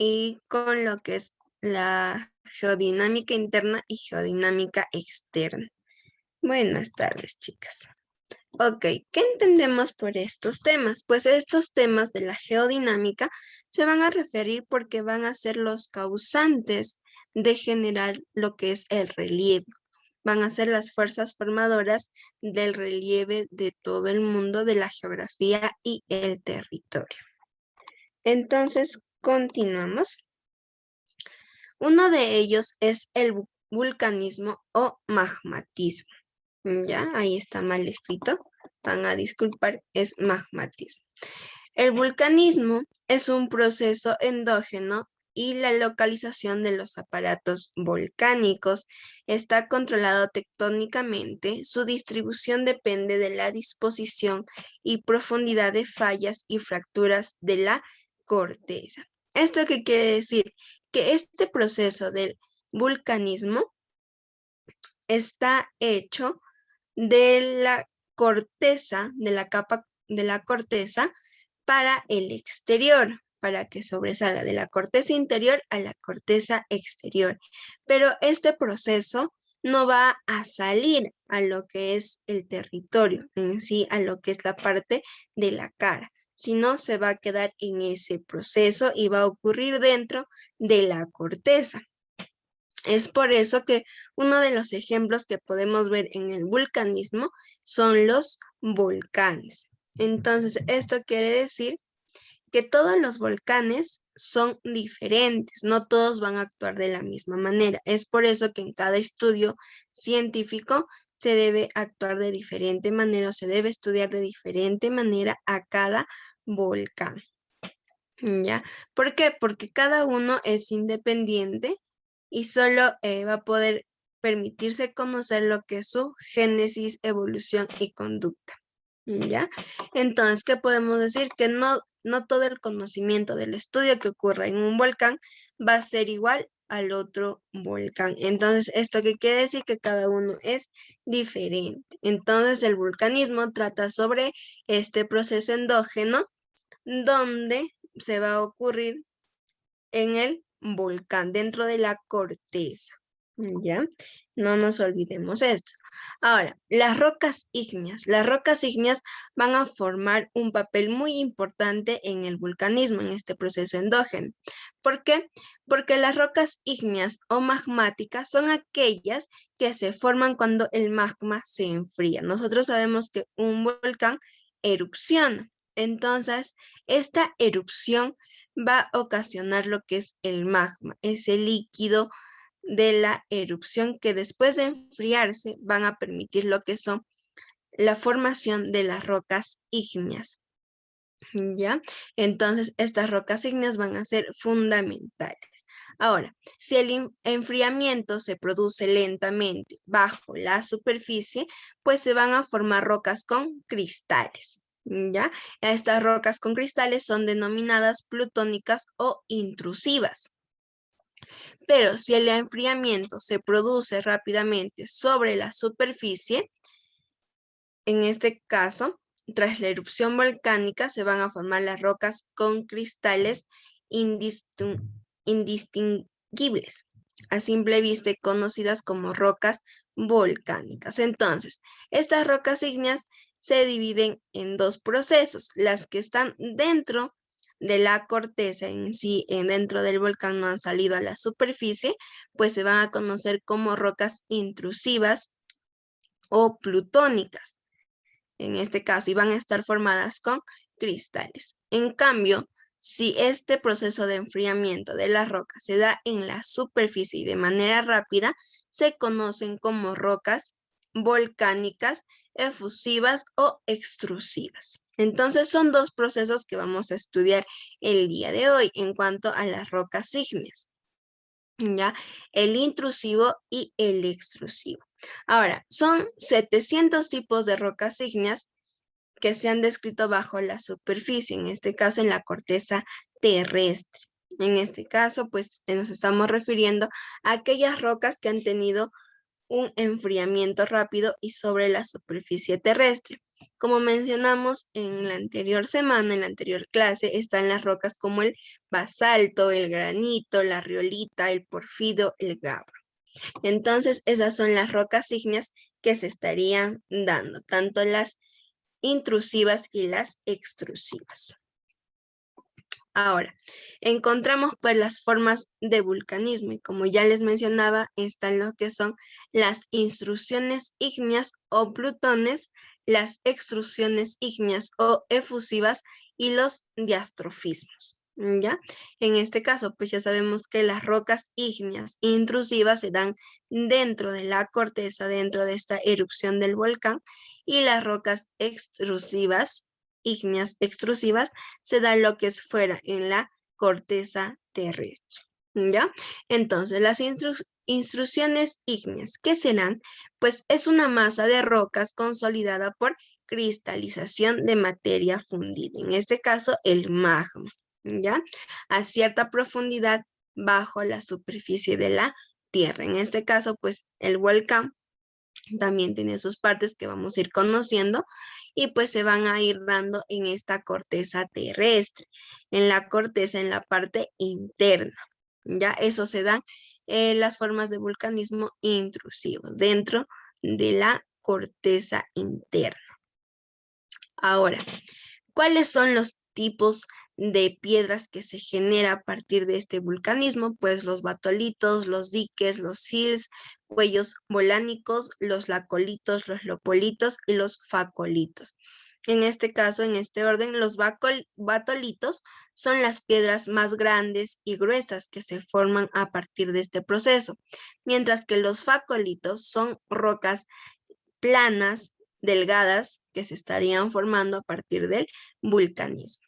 y con lo que es la geodinámica interna y geodinámica externa. Buenas tardes, chicas. Ok, ¿qué entendemos por estos temas? Pues estos temas de la geodinámica se van a referir porque van a ser los causantes de generar lo que es el relieve. Van a ser las fuerzas formadoras del relieve de todo el mundo, de la geografía y el territorio. Entonces, continuamos. Uno de ellos es el vulcanismo o magmatismo. Ya, ahí está mal escrito. Van a disculpar, es magmatismo. El vulcanismo es un proceso endógeno y la localización de los aparatos volcánicos está controlado tectónicamente. Su distribución depende de la disposición y profundidad de fallas y fracturas de la corteza. ¿Esto qué quiere decir? Que este proceso del vulcanismo está hecho de la corteza, de la capa de la corteza para el exterior, para que sobresalga de la corteza interior a la corteza exterior. Pero este proceso no va a salir a lo que es el territorio en sí, a lo que es la parte de la cara, sino se va a quedar en ese proceso y va a ocurrir dentro de la corteza. Es por eso que uno de los ejemplos que podemos ver en el vulcanismo son los volcanes. Entonces, esto quiere decir que todos los volcanes son diferentes, no todos van a actuar de la misma manera. Es por eso que en cada estudio científico se debe actuar de diferente manera o se debe estudiar de diferente manera a cada volcán. ¿Ya? ¿Por qué? Porque cada uno es independiente y solo va a poder permitirse conocer lo que es su génesis, evolución y conducta. ¿Ya? Entonces, ¿qué podemos decir? Que no todo el conocimiento del estudio que ocurra en un volcán va a ser igual al otro volcán. Entonces, ¿esto qué quiere decir? Que cada uno es diferente. Entonces, el vulcanismo trata sobre este proceso endógeno donde se va a ocurrir en el volcán, dentro de la corteza. ¿Ya? No nos olvidemos esto. Ahora, las rocas ígneas. Las rocas ígneas van a formar un papel muy importante en el vulcanismo, en este proceso endógeno. ¿Por qué? Porque las rocas ígneas o magmáticas son aquellas que se forman cuando el magma se enfría. Nosotros sabemos que un volcán erupciona. Entonces, esta erupción va a ocasionar lo que es el magma, ese líquido de la erupción que después de enfriarse van a permitir lo que son la formación de las rocas ígneas. ¿Ya? Entonces, estas rocas ígneas van a ser fundamentales. Ahora, si el enfriamiento se produce lentamente bajo la superficie, pues se van a formar rocas con cristales. ¿Ya? Estas rocas con cristales son denominadas plutónicas o intrusivas. Pero si el enfriamiento se produce rápidamente sobre la superficie, en este caso, tras la erupción volcánica se van a formar las rocas con cristales indistinguibles, a simple vista conocidas como rocas volcánicas. Entonces, estas rocas ígneas se dividen en dos procesos, las que están dentro de la corteza en sí, dentro del volcán no han salido a la superficie, pues se van a conocer como rocas intrusivas o plutónicas en este caso, y van a estar formadas con cristales. En cambio, si este proceso de enfriamiento de la roca se da en la superficie y de manera rápida, se conocen como rocas volcánicas, efusivas o extrusivas. Entonces, son dos procesos que vamos a estudiar el día de hoy en cuanto a las rocas ígneas. ¿Ya? El intrusivo y el extrusivo. Ahora, son 700 tipos de rocas ígneas que se han descrito bajo la superficie, en este caso en la corteza terrestre. En este caso, pues nos estamos refiriendo a aquellas rocas que han tenido un enfriamiento rápido y sobre la superficie terrestre. Como mencionamos en la anterior semana, en la anterior clase, están las rocas como el basalto, el granito, la riolita, el porfido, el gabro. Entonces, esas son las rocas ígneas que se estarían dando, tanto las intrusivas y las extrusivas. Ahora, encontramos pues las formas de vulcanismo y como ya les mencionaba, están lo que son las intrusiones ígneas o plutones, las extrusiones ígneas o efusivas y los diastrofismos. ¿Ya? En este caso, pues ya sabemos que las rocas ígneas intrusivas se dan dentro de la corteza, dentro de esta erupción del volcán, y las rocas extrusivas, ígneas extrusivas, se da lo que es fuera en la corteza terrestre. ¿Ya? Entonces, las intrusiones ígneas, ¿qué serán? Pues es una masa de rocas consolidada por cristalización de materia fundida, en este caso el magma, ¿ya? A cierta profundidad bajo la superficie de la Tierra. En este caso, pues el volcán también tiene sus partes que vamos a ir conociendo y pues se van a ir dando en esta corteza terrestre, en la corteza, en la parte interna. Ya eso se dan las formas de vulcanismo intrusivos dentro de la corteza interna. Ahora, ¿cuáles son los tipos de piedras que se genera a partir de este vulcanismo? Pues los batolitos, los diques, los sills, cuellos volánicos, los lacolitos, los lopolitos y los facolitos. En este caso, en este orden, los batolitos son las piedras más grandes y gruesas que se forman a partir de este proceso, mientras que los facolitos son rocas planas, delgadas, que se estarían formando a partir del vulcanismo.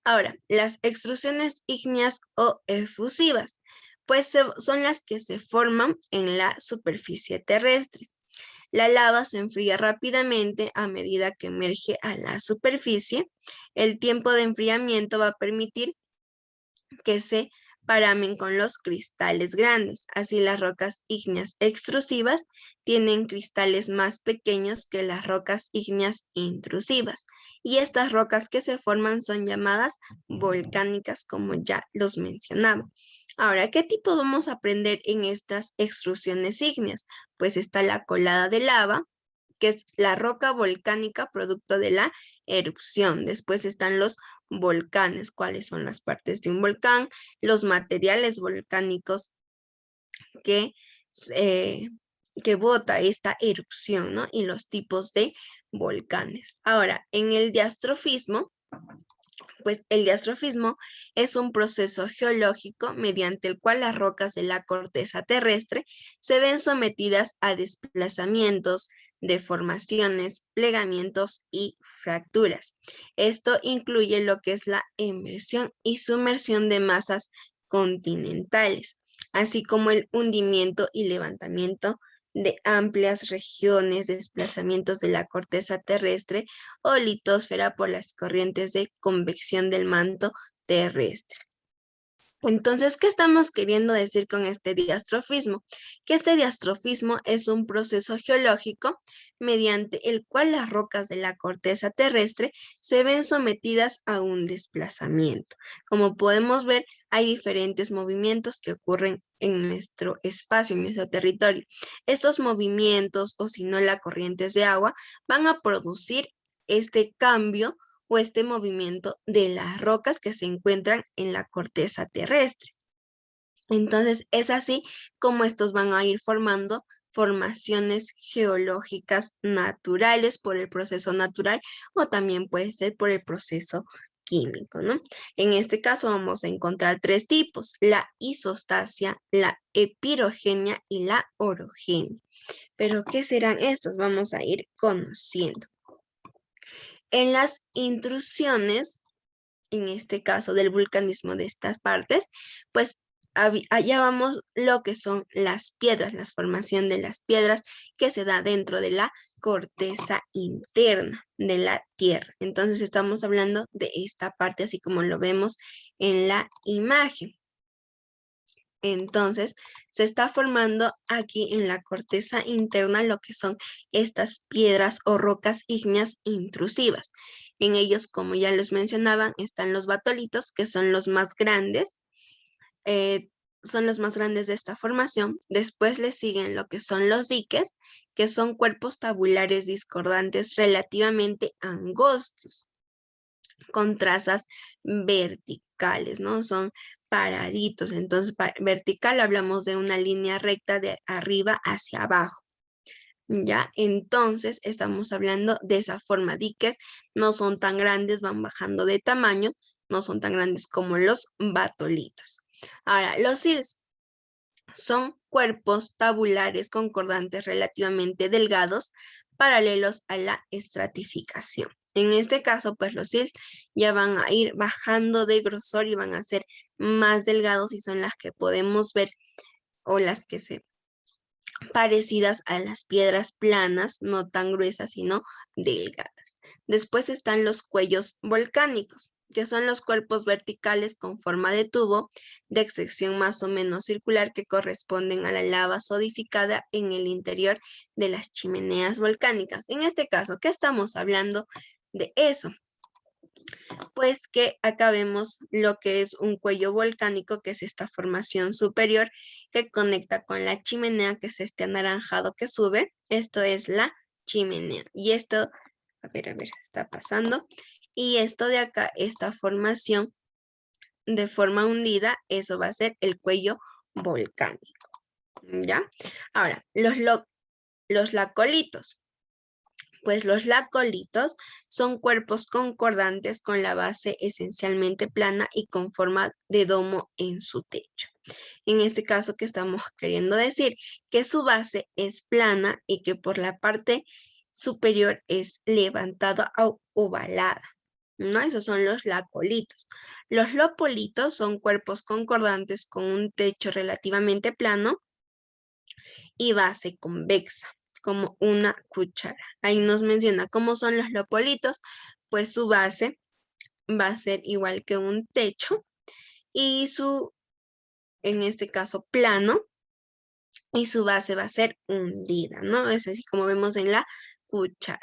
Ahora, las extrusiones ígneas o efusivas, pues son las que se forman en la superficie terrestre. La lava se enfría rápidamente a medida que emerge a la superficie. El tiempo de enfriamiento va a permitir que se paramen con los cristales grandes. Así las rocas ígneas extrusivas tienen cristales más pequeños que las rocas ígneas intrusivas. Y estas rocas que se forman son llamadas volcánicas, como ya los mencionaba. Ahora, ¿qué tipo vamos a aprender en estas extrusiones ígneas? Pues está la colada de lava, que es la roca volcánica producto de la erupción. Después están los volcanes, cuáles son las partes de un volcán, los materiales volcánicos que, que bota esta erupción, ¿no? Y los tipos de volcanes. Ahora, en el diastrofismo, pues el diastrofismo es un proceso geológico mediante el cual las rocas de la corteza terrestre se ven sometidas a desplazamientos, deformaciones, plegamientos y fracturas. Esto incluye lo que es la inmersión y sumersión de masas continentales, así como el hundimiento y levantamiento de amplias regiones, desplazamientos de la corteza terrestre o litosfera por las corrientes de convección del manto terrestre. Entonces, ¿qué estamos queriendo decir con este diastrofismo? Que este diastrofismo es un proceso geológico mediante el cual las rocas de la corteza terrestre se ven sometidas a un desplazamiento. Como podemos ver, hay diferentes movimientos que ocurren en nuestro espacio, en nuestro territorio. Estos movimientos, o si no, las corrientes de agua, van a producir este cambio o este movimiento de las rocas que se encuentran en la corteza terrestre. Entonces, es así como estos van a ir formando formaciones geológicas naturales por el proceso natural o también puede ser por el proceso químico, ¿no? En este caso vamos a encontrar tres tipos: la isostasia, la epirogenia y la orogenia. ¿Pero qué serán estos? Vamos a ir conociendo. En las intrusiones, en este caso del vulcanismo de estas partes, pues allá vamos lo que son las piedras, la formación de las piedras que se da dentro de la corteza interna de la Tierra. Entonces estamos hablando de esta parte así como lo vemos en la imagen. Entonces, se está formando aquí en la corteza interna lo que son estas piedras o rocas ígneas intrusivas. En ellos, como ya les mencionaban, están los batolitos, que son los más grandes. De esta formación. Después le siguen lo que son los diques, que son cuerpos tabulares discordantes relativamente angostos, con trazas verticales, ¿no? Son paraditos. Entonces, vertical hablamos de una línea recta de arriba hacia abajo. ¿Ya? Entonces, estamos hablando de esa forma. Diques no son tan grandes, van bajando de tamaño, no son tan grandes como los batolitos. Ahora, los sills son cuerpos tabulares concordantes relativamente delgados, paralelos a la estratificación. En este caso, pues los sills ya van a ir bajando de grosor y van a ser más delgados y son las que podemos ver o las que se parecidas a las piedras planas, no tan gruesas, sino delgadas. Después están los cuellos volcánicos, que son los cuerpos verticales con forma de tubo, de sección más o menos circular, que corresponden a la lava solidificada en el interior de las chimeneas volcánicas. En este caso, ¿qué estamos hablando de eso? Pues que acá vemos lo que es un cuello volcánico, que es esta formación superior que conecta con la chimenea, que es este anaranjado que sube. Esto es la chimenea. Y esto, a ver, está pasando. Y esto de acá, esta formación de forma hundida, eso va a ser el cuello volcánico. ¿Ya? Ahora, los lacolitos. Pues los lacolitos son cuerpos concordantes con la base esencialmente plana y con forma de domo en su techo. En este caso, ¿qué estamos queriendo decir? Que su base es plana y que por la parte superior es levantada o ovalada, ¿no? Esos son los lacolitos. Los lopolitos son cuerpos concordantes con un techo relativamente plano y base convexa, como una cuchara. Ahí nos menciona cómo son los lopolitos, pues su base va a ser igual que un techo y en este caso, plano, y su base va a ser hundida, ¿no? Es así como vemos en la cuchara.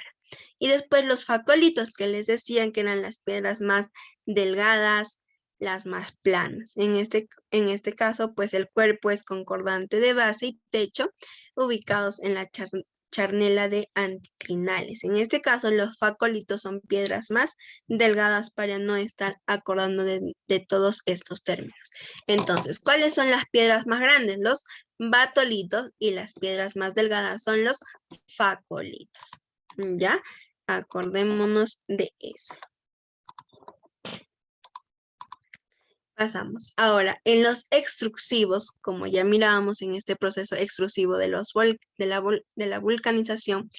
Y después los facolitos, que les decían que eran las piedras más delgadas, las más planas. En este caso, pues el cuerpo es concordante de base y techo, ubicados en la charnela de anticlinales. En este caso, los facolitos son piedras más delgadas para no estar acordando de todos estos términos. Entonces, ¿cuáles son las piedras más grandes? Los batolitos, y las piedras más delgadas son los facolitos. ¿Ya? Acordémonos de eso. Pasamos. Ahora, en los extrusivos, como ya mirábamos en este proceso extrusivo de la vulcanización,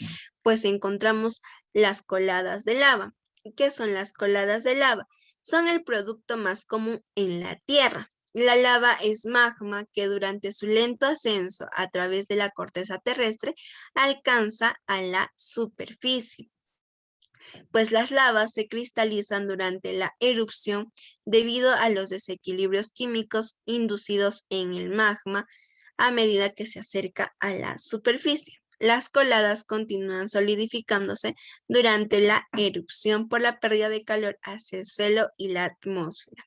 pues encontramos las coladas de lava. ¿Qué son las coladas de lava? Son el producto más común en la Tierra. La lava es magma que durante su lento ascenso a través de la corteza terrestre alcanza a la superficie. Pues las lavas se cristalizan durante la erupción debido a los desequilibrios químicos inducidos en el magma a medida que se acerca a la superficie. Las coladas continúan solidificándose durante la erupción por la pérdida de calor hacia el suelo y la atmósfera.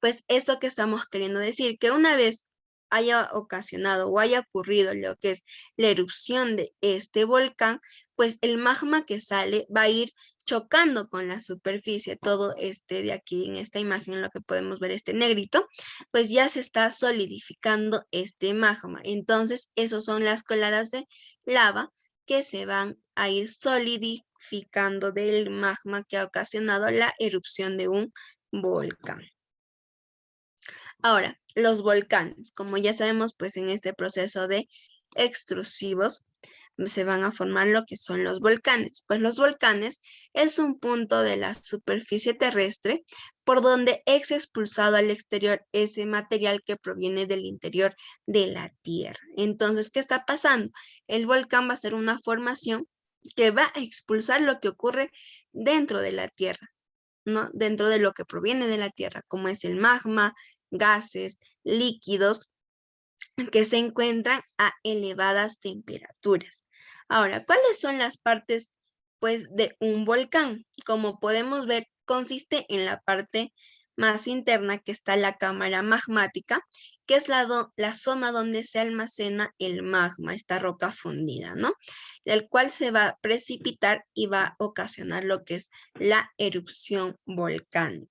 Pues esto que estamos queriendo decir, que una vez haya ocasionado o haya ocurrido lo que es la erupción de este volcán, pues el magma que sale va a ir chocando con la superficie. Todo este de aquí en esta imagen, lo que podemos ver, este negrito, pues ya se está solidificando este magma. Entonces, esos son las coladas de lava que se van a ir solidificando del magma que ha ocasionado la erupción de un volcán. Ahora, los volcanes, como ya sabemos, pues en este proceso de extrusivos se van a formar lo que son los volcanes. Pues los volcanes es un punto de la superficie terrestre por donde es expulsado al exterior ese material que proviene del interior de la Tierra. Entonces, ¿qué está pasando? El volcán va a ser una formación que va a expulsar lo que ocurre dentro de la Tierra, ¿no? Dentro de lo que proviene de la Tierra, como es el magma, gases, líquidos que se encuentran a elevadas temperaturas. Ahora, ¿cuáles son las partes, pues, de un volcán? Como podemos ver, consiste en la parte más interna, que está la cámara magmática, que es la zona donde se almacena el magma, esta roca fundida, ¿no? El cual se va a precipitar y va a ocasionar lo que es la erupción volcánica.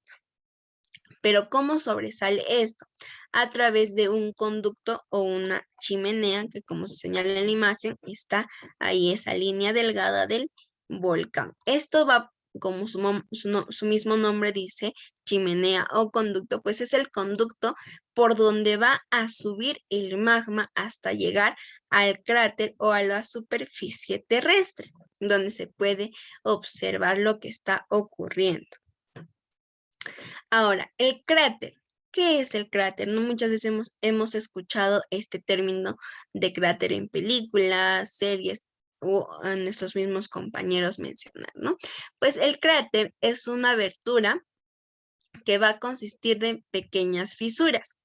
Pero ¿cómo sobresale esto? A través de un conducto o una chimenea, que como se señala en la imagen, está ahí esa línea delgada del volcán. Esto va, como su mismo nombre dice, chimenea o conducto, pues es el conducto por donde va a subir el magma hasta llegar al cráter o a la superficie terrestre, donde se puede observar lo que está ocurriendo. Ahora, el cráter. ¿Qué es el cráter? No muchas veces hemos escuchado este término de cráter en películas, series o a nuestros mismos compañeros mencionar, ¿no? Pues el cráter es una abertura que va a consistir de pequeñas fisuras.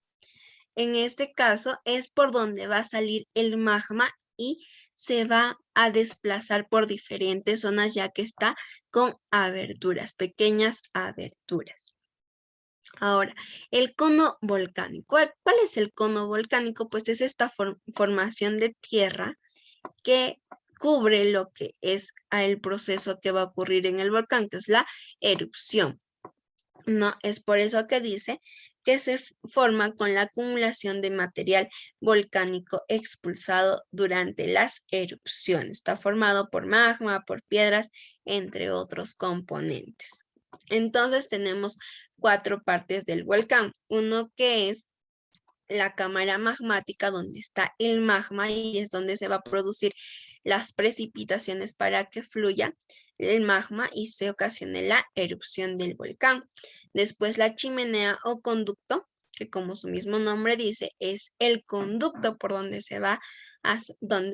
En este caso es por donde va a salir el magma y se va a desplazar por diferentes zonas, ya que está con aberturas, pequeñas aberturas. Ahora, el cono volcánico. ¿Cuál es el cono volcánico? Pues es esta formación de tierra que cubre lo que es el proceso que va a ocurrir en el volcán, que es la erupción. No, es por eso que dice que se forma con la acumulación de material volcánico expulsado durante las erupciones. Está formado por magma, por piedras, entre otros componentes. Entonces tenemos 4 partes del volcán. Uno que es la cámara magmática, donde está el magma y es donde se va a producir las precipitaciones para que fluya el magma y se ocasione la erupción del volcán. Después la chimenea o conducto, que como su mismo nombre dice, es el conducto por donde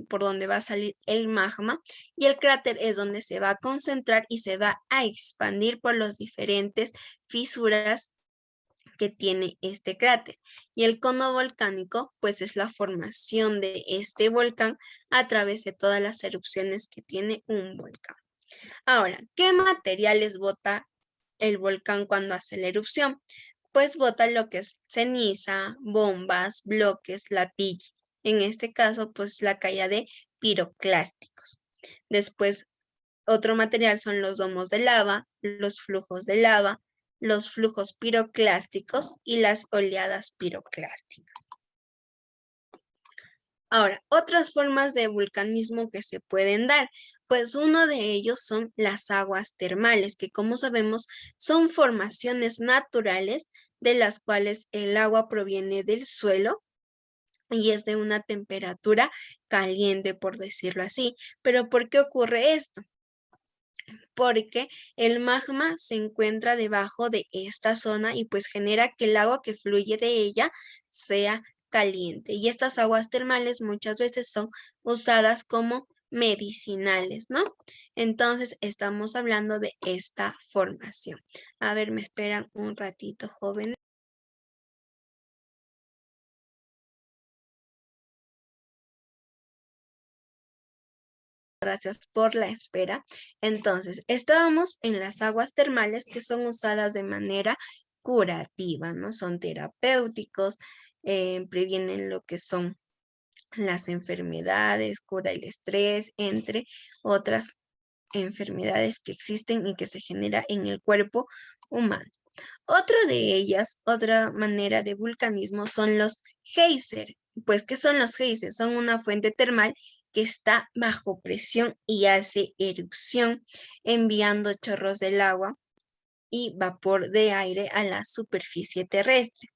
por donde va a salir el magma, y el cráter es donde se va a concentrar y se va a expandir por las diferentes fisuras que tiene este cráter. Y el cono volcánico, pues es la formación de este volcán a través de todas las erupciones que tiene un volcán. Ahora, ¿qué materiales bota el volcán cuando hace la erupción? Pues bota lo que es ceniza, bombas, bloques, lapilla. En este caso, pues la caída de piroclásticos. Después, otro material son los domos de lava, los flujos piroclásticos y las oleadas piroclásticas. Ahora, otras formas de vulcanismo que se pueden dar, pues uno de ellos son las aguas termales, que como sabemos son formaciones naturales de las cuales el agua proviene del suelo y es de una temperatura caliente, por decirlo así. Pero ¿por qué ocurre esto? Porque el magma se encuentra debajo de esta zona y pues genera que el agua que fluye de ella sea caliente. Y estas aguas termales muchas veces son usadas como medicinales, ¿no? Entonces estamos hablando de esta formación. A ver, me esperan un ratito, jóvenes. Gracias por la espera. Entonces, estábamos en las aguas termales, que son usadas de manera curativa, ¿no? Son terapéuticos, previenen lo que son las enfermedades, cura el estrés, entre otras enfermedades que existen y que se genera en el cuerpo humano. Otra de ellas, otra manera de vulcanismo son los geysers. Pues, ¿qué son los geysers? Son una fuente termal que está bajo presión y hace erupción, enviando chorros del agua y vapor de aire a la superficie terrestre.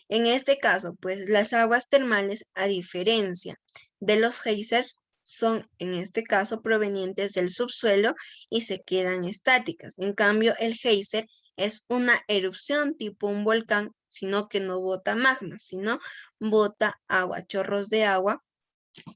En este caso, pues las aguas termales, a diferencia de los geysers, son en este caso provenientes del subsuelo y se quedan estáticas. En cambio, el geyser es una erupción tipo un volcán, sino que no bota magma, sino bota agua, chorros de agua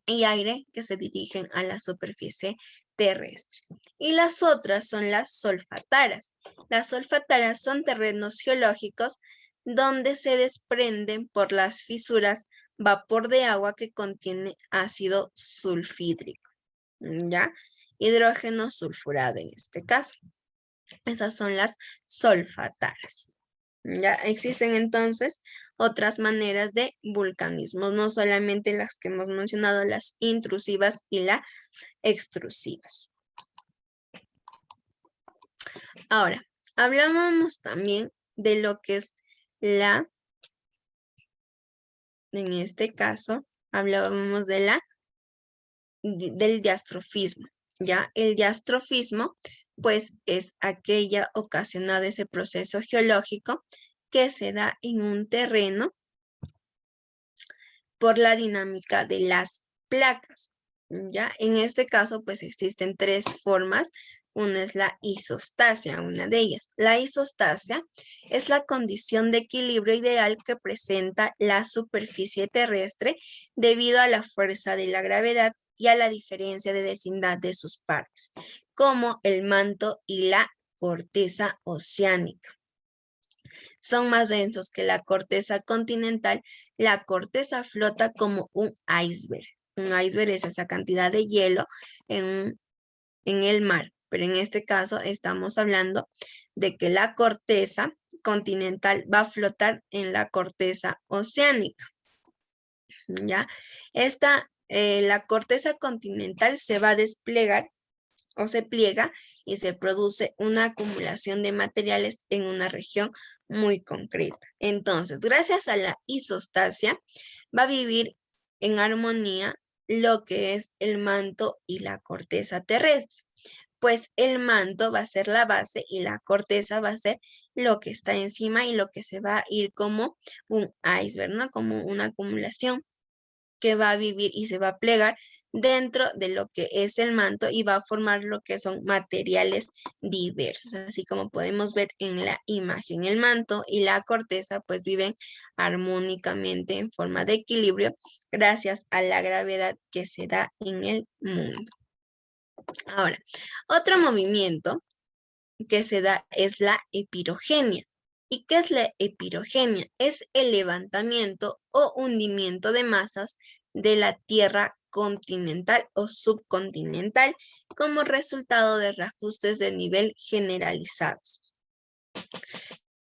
y aire que se dirigen a la superficie terrestre. Y las otras son las solfataras. Las solfataras son terrenos geológicos donde se desprenden por las fisuras vapor de agua que contiene ácido sulfídrico, ¿ya? Hidrógeno sulfurado en este caso. Esas son las solfataras. Ya existen entonces otras maneras de vulcanismo, no solamente las que hemos mencionado, las intrusivas y las extrusivas. Ahora, hablábamos también de lo que es en este caso, hablábamos del diastrofismo, ¿ya? El diastrofismo, pues, es aquella ocasionada ese proceso geológico que se da en un terreno por la dinámica de las placas, ¿ya? En este caso, pues, existen tres formas. Una es la isostasia, una de ellas. La isostasia es la condición de equilibrio ideal que presenta la superficie terrestre debido a la fuerza de la gravedad y a la diferencia de densidad de sus partes, como el manto y la corteza oceánica. Son más densos que la corteza continental. La corteza flota como un iceberg. Un iceberg es esa cantidad de hielo en el mar, pero en este caso estamos hablando de que la corteza continental va a flotar en la corteza oceánica, ¿ya? La corteza continental se va a desplegar o se pliega y se produce una acumulación de materiales en una región muy concreta. Entonces, gracias a la isostasia, va a vivir en armonía lo que es el manto y la corteza terrestre. Pues el manto va a ser la base y la corteza va a ser lo que está encima y lo que se va a ir como un iceberg, ¿no? Como una acumulación que va a vivir y se va a plegar dentro de lo que es el manto y va a formar lo que son materiales diversos. Así como podemos ver en la imagen, el manto y la corteza pues viven armónicamente en forma de equilibrio gracias a la gravedad que se da en el mundo. Ahora, otro movimiento que se da es la epirogenia. ¿Y qué es la epirogenia? Es el levantamiento o hundimiento de masas de la Tierra continental o subcontinental como resultado de reajustes de nivel generalizados.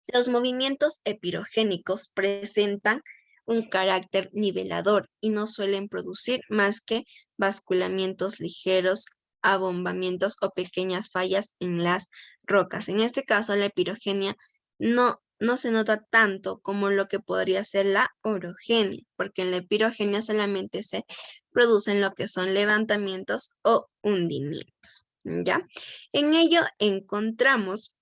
Los movimientos epirogénicos presentan un carácter nivelador y no suelen producir más que basculamientos ligeros, abombamientos o pequeñas fallas en las rocas. En este caso, la epirogenia no se nota tanto como lo que podría ser la orogenia, porque en la epirogenia solamente se producen lo que son levantamientos o hundimientos, ¿ya? En ello encontramos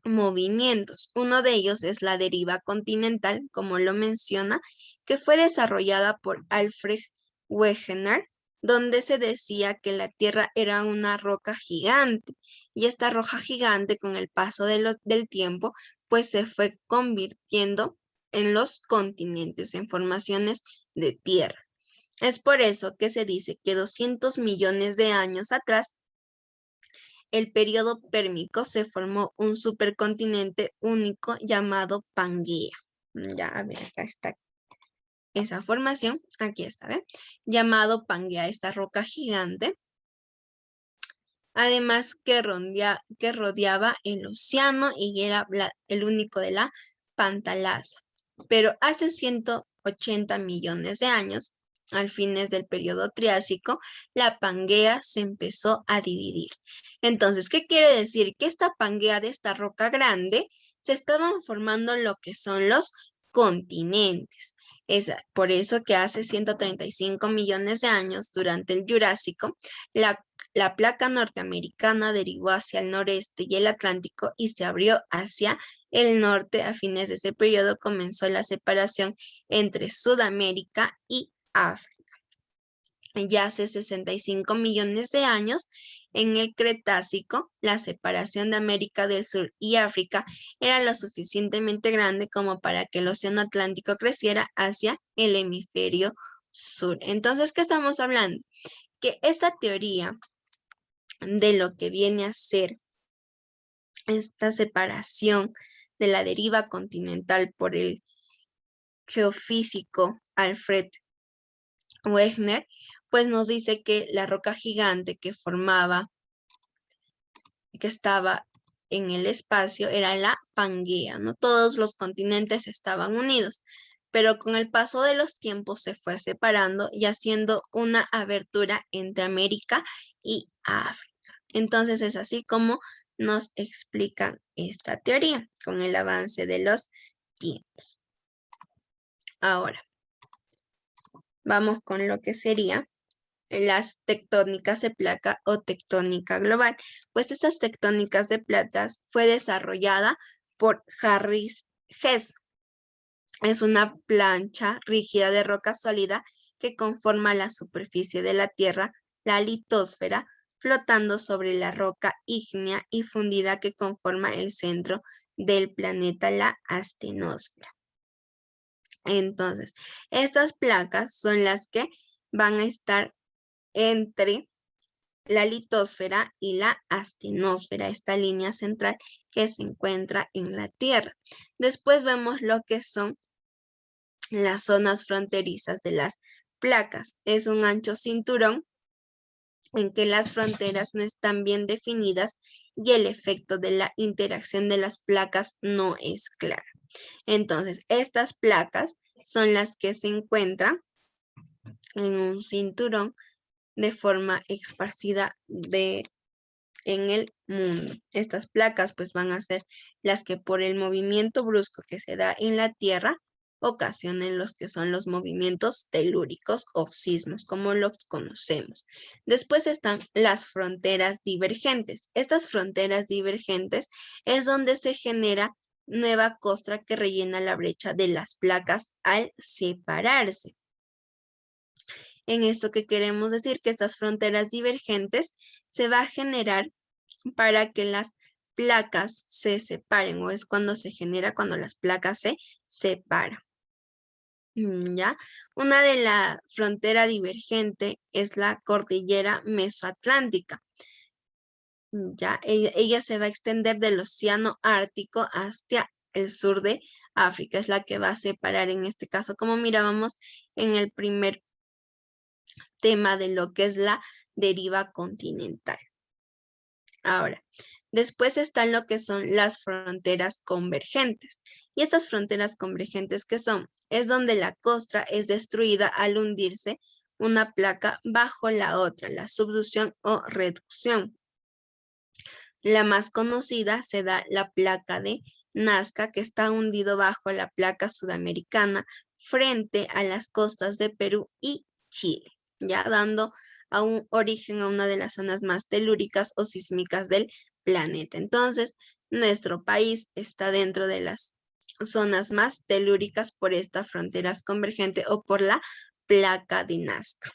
movimientos. Uno de ellos es la deriva continental, como lo menciona, que fue desarrollada por Alfred Wegener, donde se decía que la Tierra era una roca gigante y esta roca gigante con el paso del tiempo pues se fue convirtiendo en los continentes, en formaciones de tierra. Es por eso que se dice que 200 millones de años atrás el periodo pérmico se formó un supercontinente único llamado Pangea. Ya, a ver, acá está esa formación, aquí está, ¿ve? Llamado Pangea, esta roca gigante. Además que rodeaba el océano y era el único de la Pantalasa. Pero hace 180 millones de años, al fines del periodo Triásico, la Pangea se empezó a dividir. Entonces, ¿qué quiere decir? Que esta Pangea de esta roca grande se estaban formando lo que son los continentes. Es por eso que hace 135 millones de años, durante el Jurásico, la placa norteamericana derivó hacia el noreste y el Atlántico y se abrió hacia el norte. A fines de ese periodo comenzó la separación entre Sudamérica y África. Ya hace 65 millones de años, en el Cretácico, la separación de América del Sur y África era lo suficientemente grande como para que el océano Atlántico creciera hacia el hemisferio sur. Entonces, ¿qué estamos hablando? Que esta teoría de lo que viene a ser esta separación de la deriva continental por el geofísico Alfred Wegener, pues nos dice que la roca gigante que estaba en el espacio era la Pangea, ¿no? Todos los continentes estaban unidos, pero con el paso de los tiempos se fue separando y haciendo una abertura entre América y África. Entonces es así como nos explican esta teoría con el avance de los tiempos. Ahora, vamos con lo que sería las tectónicas de placa o tectónica global. Pues estas tectónicas de placas fue desarrollada por Harris Hess. Es una plancha rígida de roca sólida que conforma la superficie de la Tierra, la litosfera, flotando sobre la roca ígnea y fundida que conforma el centro del planeta, la astenosfera. Entonces, estas placas son las que van a estar entre la litosfera y la astenosfera, esta línea central que se encuentra en la Tierra. Después vemos lo que son las zonas fronterizas de las placas. Es un ancho cinturón en que las fronteras no están bien definidas y el efecto de la interacción de las placas no es claro. Entonces, estas placas son las que se encuentran en un cinturón de forma esparcida en el mundo. Estas placas pues van a ser las que por el movimiento brusco que se da en la Tierra ocasionen los que son los movimientos telúricos o sismos, como los conocemos. Después están las fronteras divergentes. Estas fronteras divergentes es donde se genera nueva costra que rellena la brecha de las placas al separarse. En esto que queremos decir que estas fronteras divergentes se va a generar para que las placas se separen, o es cuando se genera cuando las placas se separan. ¿Ya? Una de la frontera divergente es la cordillera mesoatlántica. ¿Ya? Ella se va a extender del océano Ártico hacia el sur de África. Es la que va a separar en este caso, como mirábamos en el primer tema de lo que es la deriva continental. Ahora, después están lo que son las fronteras convergentes. Y estas fronteras convergentes, ¿qué son? Es donde la costra es destruida al hundirse una placa bajo la otra, la subducción o reducción. La más conocida se da la placa de Nazca, que está hundido bajo la placa sudamericana frente a las costas de Perú y Chile, ya dando a un origen a una de las zonas más telúricas o sísmicas del planeta. Entonces, nuestro país está dentro de las zonas más telúricas por esta frontera convergente o por la placa de Nazca.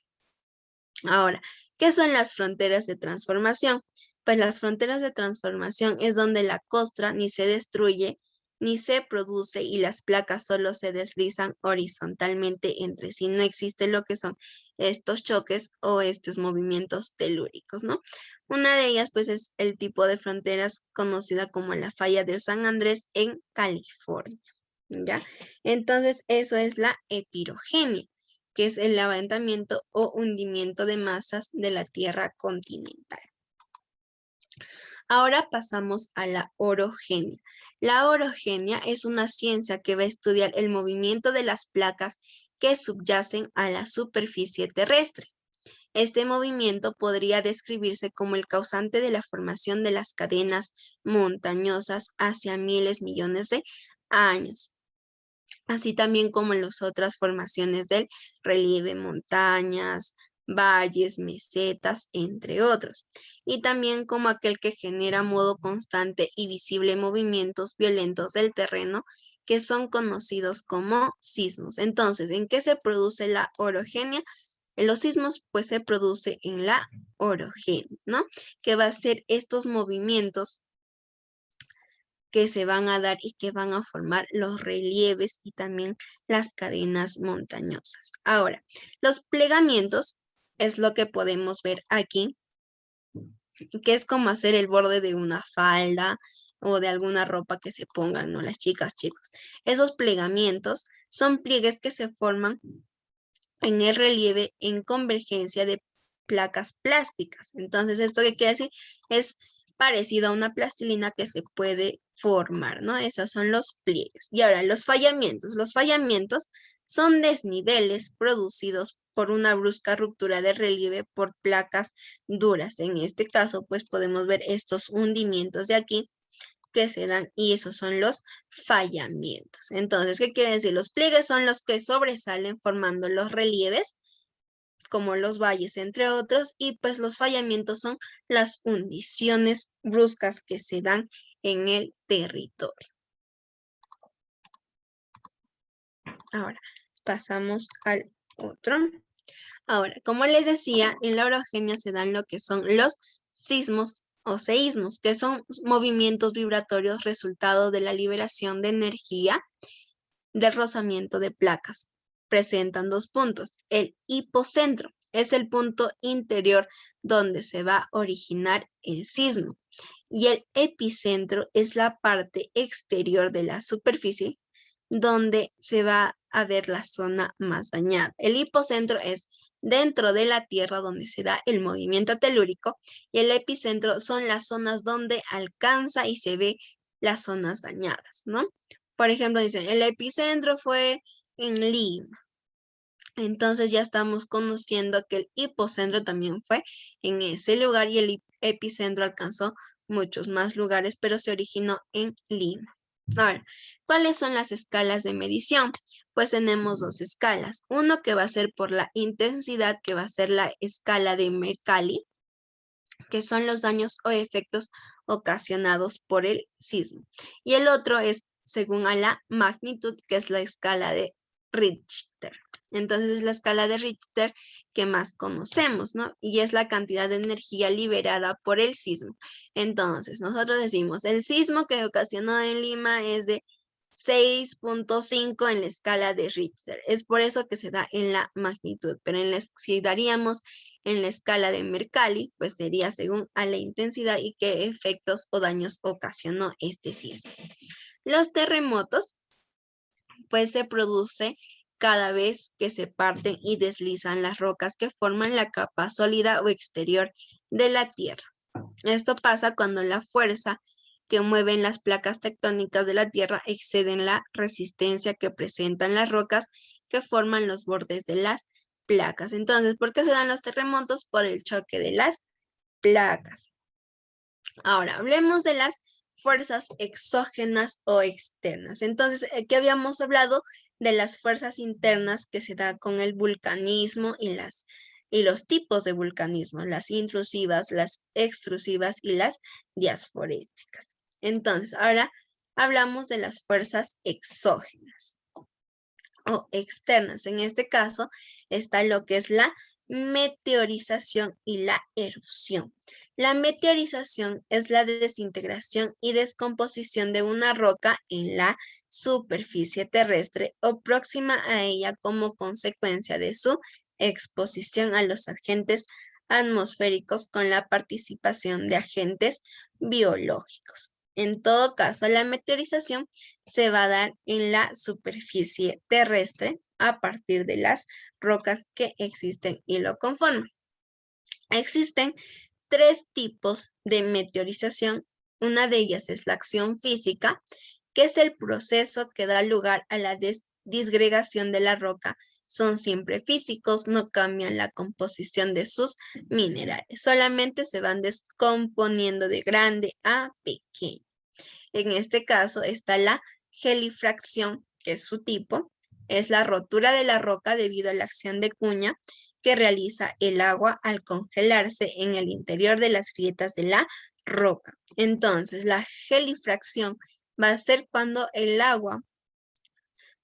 Ahora, ¿qué son las fronteras de transformación? Pues las fronteras de transformación es donde la costra ni se destruye ni se produce y las placas solo se deslizan horizontalmente entre sí. No existe lo que son estos choques o estos movimientos telúricos, ¿no? Una de ellas pues es el tipo de fronteras conocida como la falla de San Andrés en California, ¿ya? Entonces eso es la epirogenia, que es el levantamiento o hundimiento de masas de la Tierra continental. Ahora pasamos a la orogenia. La orogenia es una ciencia que va a estudiar el movimiento de las placas que subyacen a la superficie terrestre. Este movimiento podría describirse como el causante de la formación de las cadenas montañosas hacia millones de años, así también como en las otras formaciones del relieve, montañas, valles, mesetas, entre otros, y también como aquel que genera a modo constante y visible movimientos violentos del terreno que son conocidos como sismos. Entonces, ¿en qué se produce la orogenia? En los sismos, pues se produce en la orogenia, ¿no? Que va a ser estos movimientos que se van a dar y que van a formar los relieves y también las cadenas montañosas. Ahora, los plegamientos es lo que podemos ver aquí, que es como hacer el borde de una falda o de alguna ropa que se pongan, ¿no? Las chicas, chicos. Esos plegamientos son pliegues que se forman en el relieve en convergencia de placas plásticas. Entonces, ¿esto qué quiere decir? Es parecido a una plastilina que se puede formar, ¿no? Esos son los pliegues. Y ahora, los fallamientos. Los fallamientos son desniveles producidos por una brusca ruptura de relieve por placas duras. En este caso, pues podemos ver estos hundimientos de aquí que se dan y esos son los fallamientos. Entonces, ¿qué quiere decir? Los pliegues son los que sobresalen formando los relieves, como los valles, entre otros, y pues los fallamientos son las hundiciones bruscas que se dan en el territorio. Ahora, pasamos al otro. Ahora, como les decía, en la orogenia se dan lo que son los sismos o seísmos, que son movimientos vibratorios resultado de la liberación de energía del rozamiento de placas. Presentan dos puntos. El hipocentro es el punto interior donde se va a originar el sismo y el epicentro es la parte exterior de la superficie donde se va a ver la zona más dañada. El hipocentro es dentro de la Tierra donde se da el movimiento telúrico y el epicentro son las zonas donde alcanza y se ve las zonas dañadas, ¿no? Por ejemplo, dicen, el epicentro fue en Lima. Entonces ya estamos conociendo que el hipocentro también fue en ese lugar y el epicentro alcanzó muchos más lugares, pero se originó en Lima. Ahora, ¿cuáles son las escalas de medición? Pues tenemos dos escalas. Uno que va a ser por la intensidad, que va a ser la escala de Mercalli, que son los daños o efectos ocasionados por el sismo. Y el otro es según a la magnitud, que es la escala de Richter. Entonces es la escala de Richter que más conocemos, ¿no? Y es la cantidad de energía liberada por el sismo. Entonces nosotros decimos, el sismo que ocasionó en Lima es de 6.5 en la escala de Richter. Es por eso que se da en la magnitud, pero si daríamos en la escala de Mercalli, pues sería según a la intensidad y qué efectos o daños ocasionó este sismo. Los terremotos, pues se produce cada vez que se parten y deslizan las rocas que forman la capa sólida o exterior de la Tierra. Esto pasa cuando la fuerza que mueven las placas tectónicas de la Tierra exceden la resistencia que presentan las rocas que forman los bordes de las placas. Entonces, ¿por qué se dan los terremotos? Por el choque de las placas. Ahora, hablemos de las fuerzas exógenas o externas. Entonces, ¿qué habíamos hablado? De las fuerzas internas que se da con el vulcanismo y los tipos de vulcanismo, las intrusivas, las extrusivas y las diasforéticas. Entonces, ahora hablamos de las fuerzas exógenas o externas. En este caso está lo que es la meteorización y la erupción. La meteorización es la desintegración y descomposición de una roca en la superficie terrestre o próxima a ella como consecuencia de su exposición a los agentes atmosféricos con la participación de agentes biológicos. En todo caso, la meteorización se va a dar en la superficie terrestre a partir de las rocas que existen y lo conforman. Existen tres tipos de meteorización. Una de ellas es la acción física, que es el proceso que da lugar a la disgregación de la roca. Son siempre físicos, no cambian la composición de sus minerales, solamente se van descomponiendo de grande a pequeño. En este caso está la gelifracción, que es su tipo, es la rotura de la roca debido a la acción de cuña que realiza el agua al congelarse en el interior de las grietas de la roca. Entonces, la gelifracción va a ser cuando el agua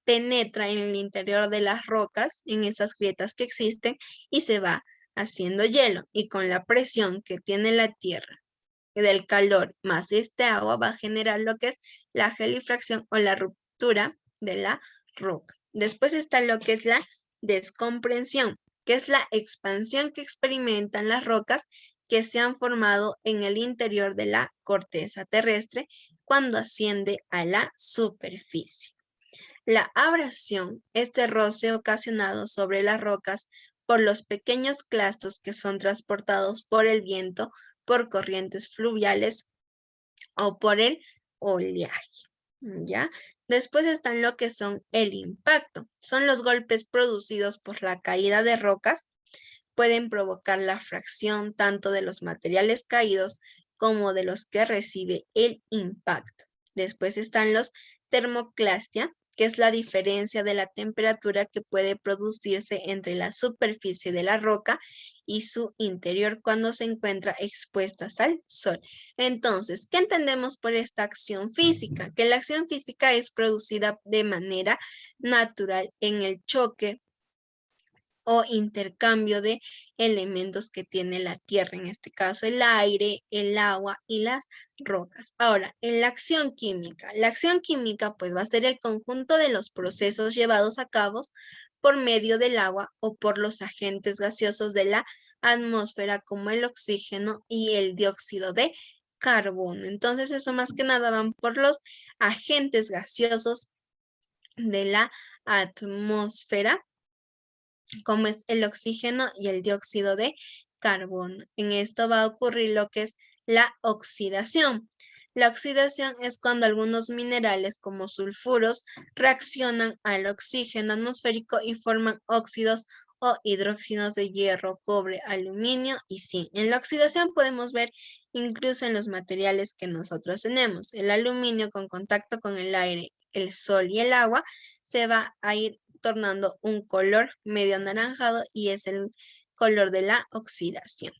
penetra en el interior de las rocas, en esas grietas que existen, y se va haciendo hielo. Y con la presión que tiene la tierra del calor más este agua va a generar lo que es la gelifracción o la ruptura de la roca. Después está lo que es la descompresión, que es la expansión que experimentan las rocas que se han formado en el interior de la corteza terrestre cuando asciende a la superficie. La abrasión es de roce ocasionado sobre las rocas por los pequeños clastos que son transportados por el viento, por corrientes fluviales o por el oleaje, ¿ya? Después están lo que son el impacto. Son los golpes producidos por la caída de rocas. Pueden provocar la fracción tanto de los materiales caídos como de los que recibe el impacto. Después están los termoclastia, que es la diferencia de la temperatura que puede producirse entre la superficie de la roca y su interior cuando se encuentra expuestas al sol. Entonces, ¿qué entendemos por esta acción física? Que la acción física es producida de manera natural en el choque o intercambio de elementos que tiene la tierra, en este caso el aire, el agua y las rocas. Ahora, en la acción química pues va a ser el conjunto de los procesos llevados a cabo por medio del agua o por los agentes gaseosos de la atmósfera como el oxígeno y el dióxido de carbono. Entonces eso más que nada van por los agentes gaseosos de la atmósfera, como es el oxígeno y el dióxido de carbono. En esto va a ocurrir lo que es la oxidación. La oxidación es cuando algunos minerales como sulfuros reaccionan al oxígeno atmosférico y forman óxidos o hidróxidos de hierro, cobre, aluminio y zinc. En la oxidación podemos ver incluso en los materiales que nosotros tenemos. El aluminio con contacto con el aire, el sol y el agua se va a ir tornando un color medio anaranjado y es el color de la oxidación.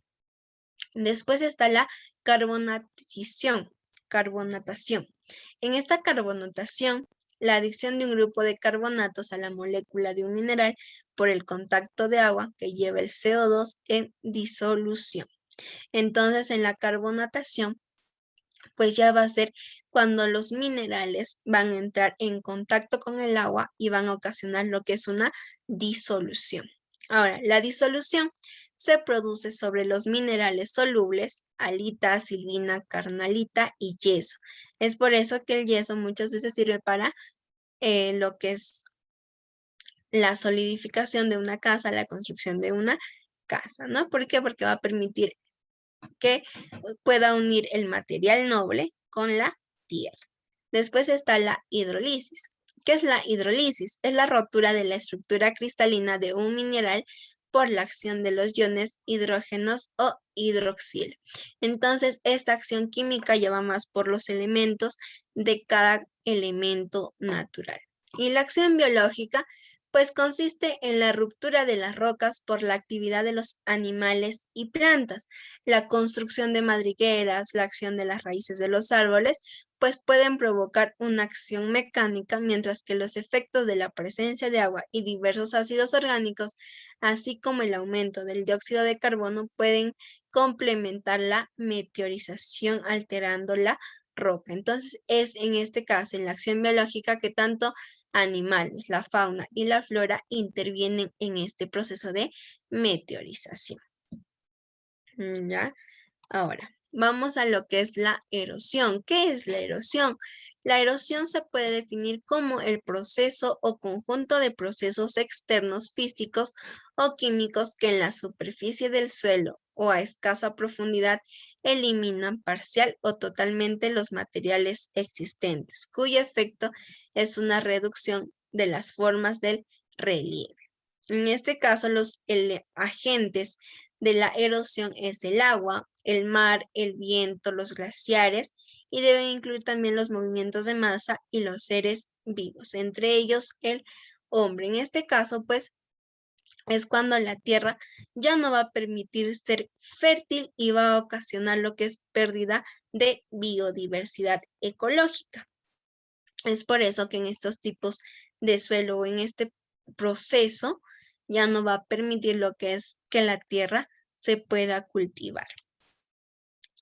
Después está la carbonatación. En esta carbonatación, la adición de un grupo de carbonatos a la molécula de un mineral por el contacto de agua que lleva el CO2 en disolución. Entonces, en la carbonatación, pues ya va a ser cuando los minerales van a entrar en contacto con el agua y van a ocasionar lo que es una disolución. Ahora, la disolución se produce sobre los minerales solubles, halita, silvina, carnalita y yeso. Es por eso que el yeso muchas veces sirve para lo que es la solidificación de una casa, la construcción de una casa, ¿no? ¿Por qué? Porque va a permitir que pueda unir el material noble con la tierra. Después está la hidrólisis. ¿Qué es la hidrólisis? Es la rotura de la estructura cristalina de un mineral por la acción de los iones hidrógenos o hidroxilo. Entonces, esta acción química lleva más por los elementos de cada elemento natural. Y la acción biológica pues consiste en la ruptura de las rocas por la actividad de los animales y plantas, la construcción de madrigueras, la acción de las raíces de los árboles, pues pueden provocar una acción mecánica, mientras que los efectos de la presencia de agua y diversos ácidos orgánicos, así como el aumento del dióxido de carbono, pueden complementar la meteorización alterando la roca. Entonces, es en este caso, en la acción biológica, que tanto animales, la fauna y la flora intervienen en este proceso de meteorización. ¿Ya? Ahora, vamos a lo que es la erosión. ¿Qué es la erosión? La erosión se puede definir como el proceso o conjunto de procesos externos físicos o químicos que en la superficie del suelo o a escasa profundidad eliminan parcial o totalmente los materiales existentes, cuyo efecto es una reducción de las formas del relieve. En este caso, los agentes de la erosión es el agua, el mar, el viento, los glaciares, y deben incluir también los movimientos de masa y los seres vivos, entre ellos el hombre. En este caso, pues, es cuando la tierra ya no va a permitir ser fértil y va a ocasionar lo que es pérdida de biodiversidad ecológica. Es por eso que en estos tipos de suelo o en este proceso ya no va a permitir lo que es que la tierra se pueda cultivar.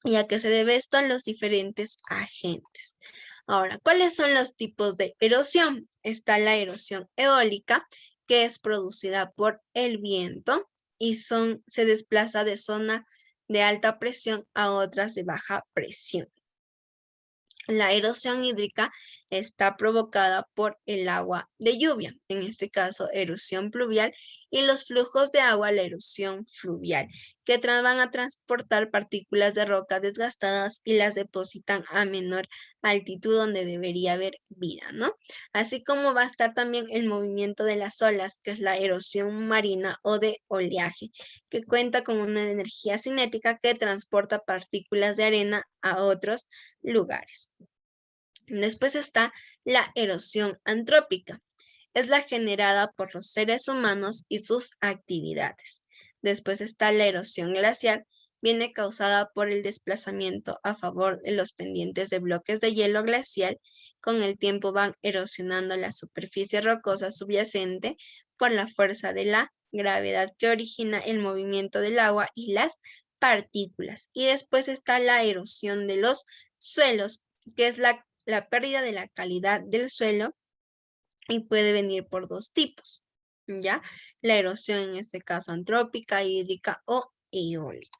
¿Y a qué se debe esto? A los diferentes agentes. Ahora, ¿cuáles son los tipos de erosión? Está la erosión eólica, que es producida por el viento y se desplaza de zona de alta presión a otras de baja presión. La erosión hídrica está provocada por el agua de lluvia, en este caso erosión pluvial, y los flujos de agua, la erosión fluvial, que van a transportar partículas de roca desgastadas y las depositan a menor altitud donde debería haber vida, ¿no? Así como va a estar también el movimiento de las olas, que es la erosión marina o de oleaje, que cuenta con una energía cinética que transporta partículas de arena a otros lugares. Después está la erosión antrópica. Es la generada por los seres humanos y sus actividades. Después está la erosión glacial. Viene causada por el desplazamiento a favor de los pendientes de bloques de hielo glacial. Con el tiempo van erosionando la superficie rocosa subyacente por la fuerza de la gravedad que origina el movimiento del agua y las partículas. Y después está la erosión de los suelos, que es la pérdida de la calidad del suelo y puede venir por dos tipos, ¿ya? La erosión en este caso antrópica, hídrica o eólica.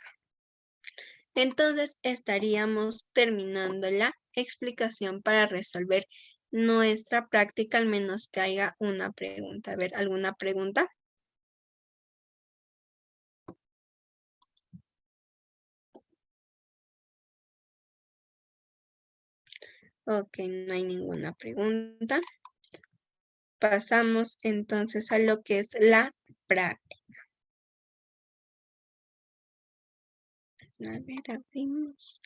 Entonces estaríamos terminando la explicación para resolver nuestra práctica, al menos que haya una pregunta. A ver, ¿alguna pregunta? Ok, no hay ninguna pregunta. Pasamos entonces a lo que es la práctica. A ver, abrimos.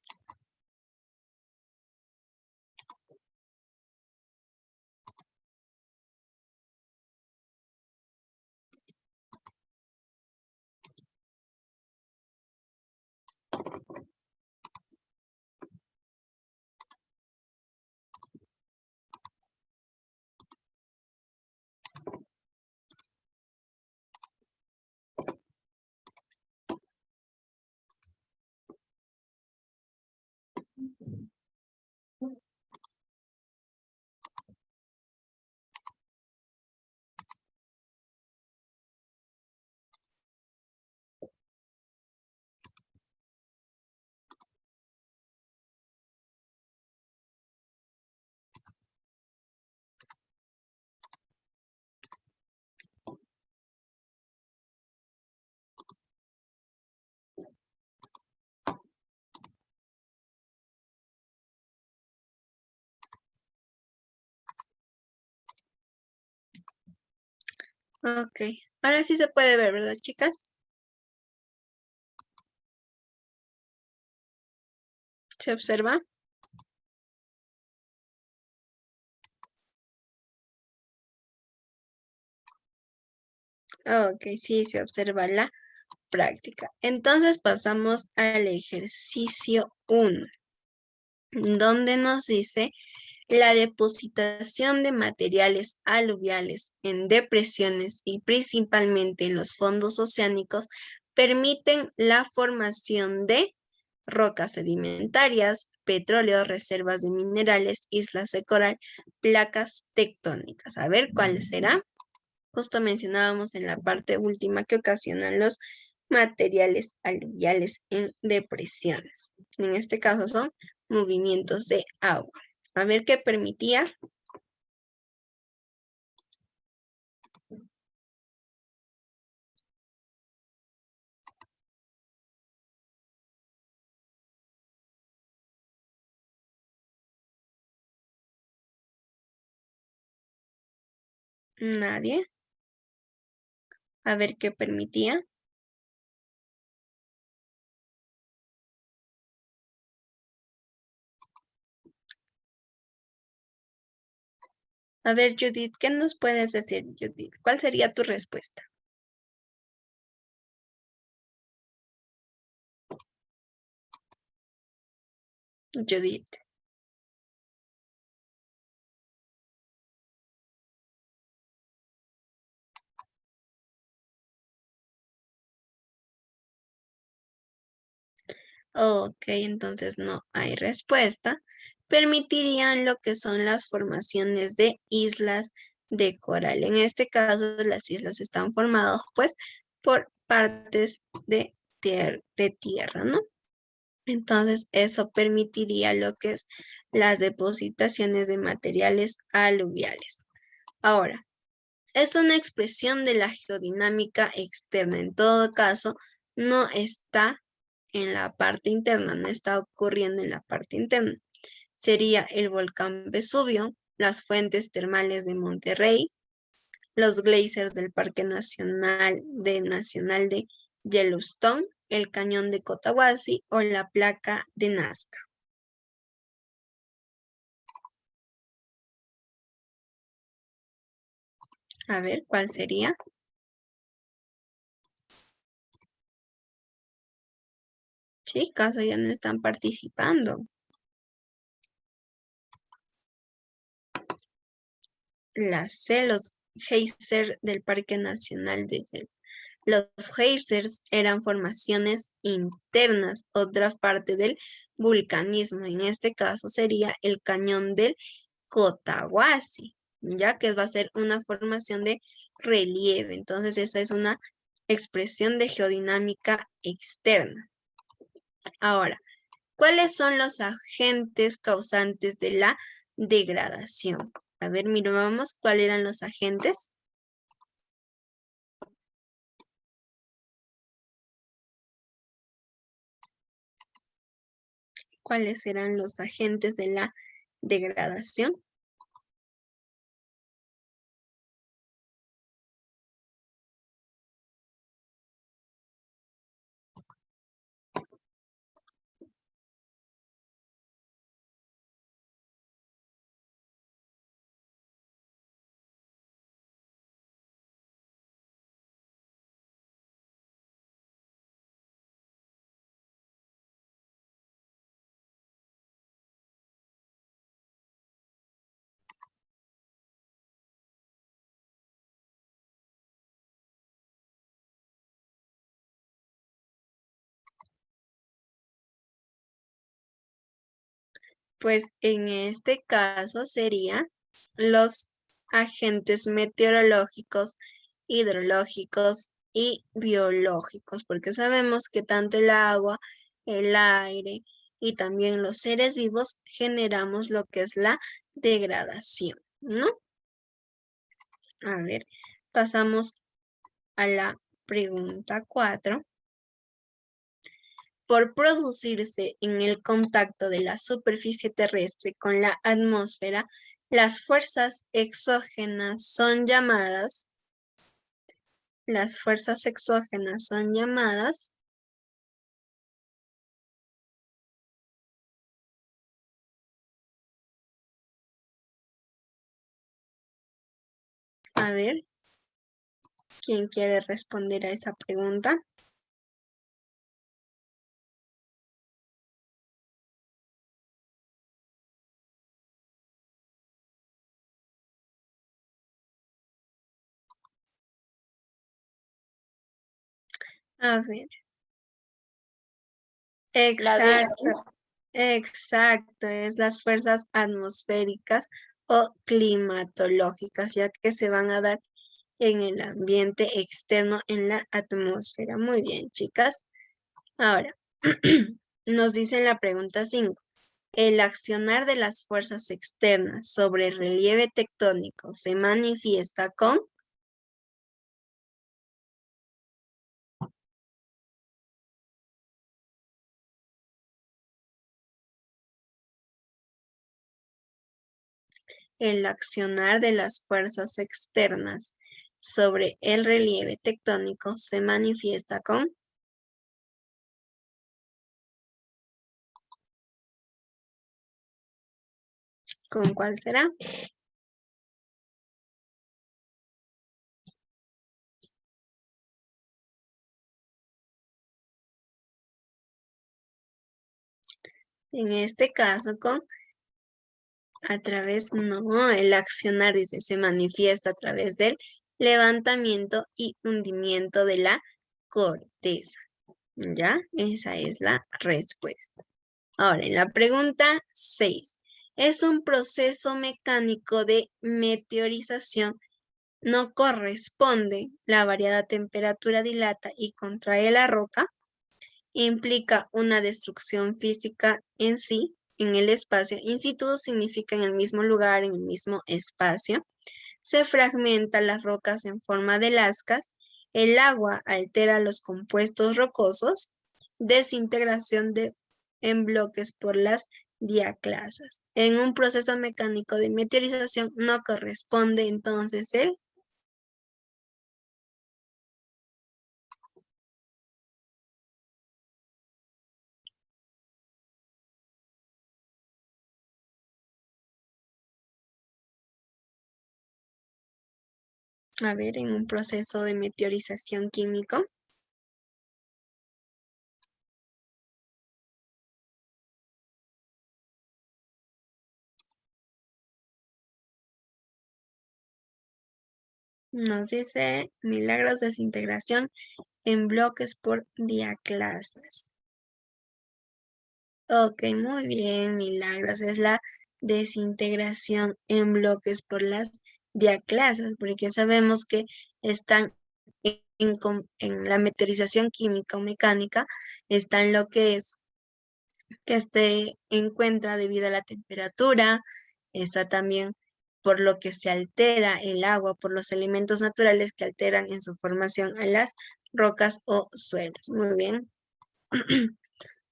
Ok, ahora sí se puede ver, ¿verdad, chicas? ¿Se observa? Ok, sí, se observa la práctica. Entonces pasamos al ejercicio 1, donde nos dice la depositación de materiales aluviales en depresiones y principalmente en los fondos oceánicos permiten la formación de rocas sedimentarias, petróleo, reservas de minerales, islas de coral, placas tectónicas. A ver, ¿cuál será? Justo mencionábamos en la parte última que ocasionan los materiales aluviales en depresiones. En este caso son movimientos de agua. A ver qué permitía. Nadie. A ver qué permitía. A ver, Judith, ¿qué nos puedes decir, Judith? ¿Cuál sería tu respuesta? Judith. Ok, entonces no hay respuesta. Permitirían lo que son las formaciones de islas de coral. En este caso, las islas están formadas pues por partes de tierra, ¿no? Entonces, eso permitiría lo que es las depositaciones de materiales aluviales. Ahora, es una expresión de la geodinámica externa. En todo caso, no está en la parte interna, no está ocurriendo en la parte interna. Sería el volcán Vesubio, las fuentes termales de Monterrey, los geysers del Parque Nacional de Yellowstone, el cañón de Cotahuasi o la placa de Nazca. A ver, ¿cuál sería? Chicas, ya no están participando. Los geysers del Parque Nacional de Yellowstone. Los geysers eran formaciones internas, otra parte del vulcanismo. En este caso sería el cañón del Cotahuasi, ya que va a ser una formación de relieve. Entonces, esa es una expresión de geodinámica externa. Ahora, ¿cuáles son los agentes causantes de la degradación? A ver, miramos cuáles eran los agentes. ¿Cuáles eran los agentes de la degradación? Pues en este caso serían los agentes meteorológicos, hidrológicos y biológicos, porque sabemos que tanto el agua, el aire y también los seres vivos generamos lo que es la degradación, ¿no? A ver, pasamos a la pregunta 4. Por producirse en el contacto de la superficie terrestre con la atmósfera, las fuerzas exógenas son llamadas, a ver, ¿quién quiere responder a esa pregunta? A ver, exacto, exacto, es las fuerzas atmosféricas o climatológicas, ya que se van a dar en el ambiente externo en la atmósfera. Muy bien, chicas. Ahora, nos dice en la pregunta 5, el accionar de las fuerzas externas sobre el relieve tectónico se manifiesta con... El accionar de las fuerzas externas sobre el relieve tectónico se manifiesta con... ¿Con cuál será? En este caso con... A través, no, el accionar dice, se manifiesta a través del levantamiento y hundimiento de la corteza. ¿Ya? Esa es la respuesta. Ahora, en la pregunta 6. Es un proceso mecánico de meteorización. No corresponde. La variada temperatura dilata y contrae la roca. implica una destrucción física en sí, en el espacio. In situ significa en el mismo lugar, en el mismo espacio. Se fragmentan las rocas en forma de lascas. El agua altera los compuestos rocosos. Desintegración en bloques por las diaclasas. En un proceso mecánico de meteorización no corresponde entonces el... A ver, en un proceso de meteorización químico. Nos dice milagros de desintegración en bloques por diaclasas. Ok, muy bien, milagros. Es la desintegración en bloques por las diaclasas, porque sabemos que están en la meteorización química o mecánica, están lo que es que se encuentra debido a la temperatura, está también por lo que se altera el agua, por los elementos naturales que alteran en su formación a las rocas o suelos. Muy bien.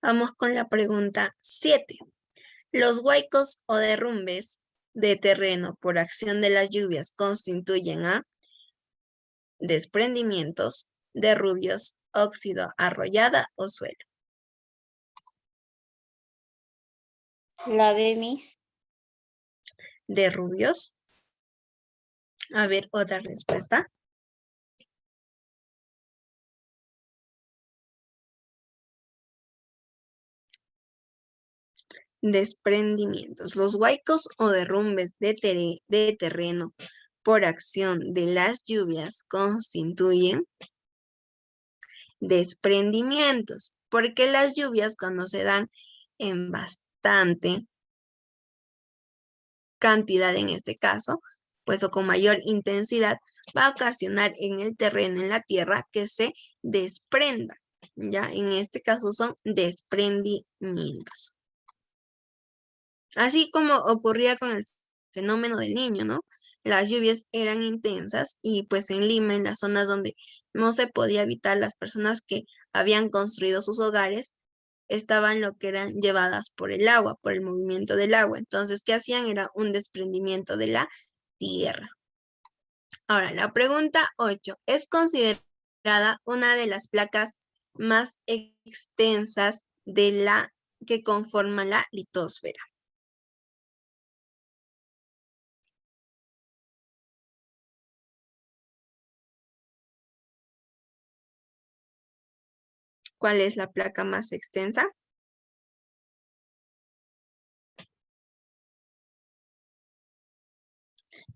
Vamos con la pregunta 7. Los huaicos o derrumbes de terreno por acción de las lluvias constituyen a desprendimientos, derrubios, óxido, arrollada o suelo. La B, Miss. Derrubios. A ver, otra respuesta. Desprendimientos. Los huaicos o derrumbes de terreno por acción de las lluvias constituyen desprendimientos, porque las lluvias cuando se dan en bastante cantidad en este caso, pues o con mayor intensidad, va a ocasionar en el terreno, en la tierra, que se desprenda. Ya en este caso son desprendimientos. Así como ocurría con el fenómeno del Niño, ¿no? Las lluvias eran intensas y pues en Lima, en las zonas donde no se podía habitar, las personas que habían construido sus hogares estaban lo que eran llevadas por el agua, por el movimiento del agua. Entonces, ¿qué hacían? Era un desprendimiento de la tierra. Ahora, la pregunta 8 es considerada una de las placas más extensas de la que conforman la litosfera. ¿Cuál es la placa más extensa?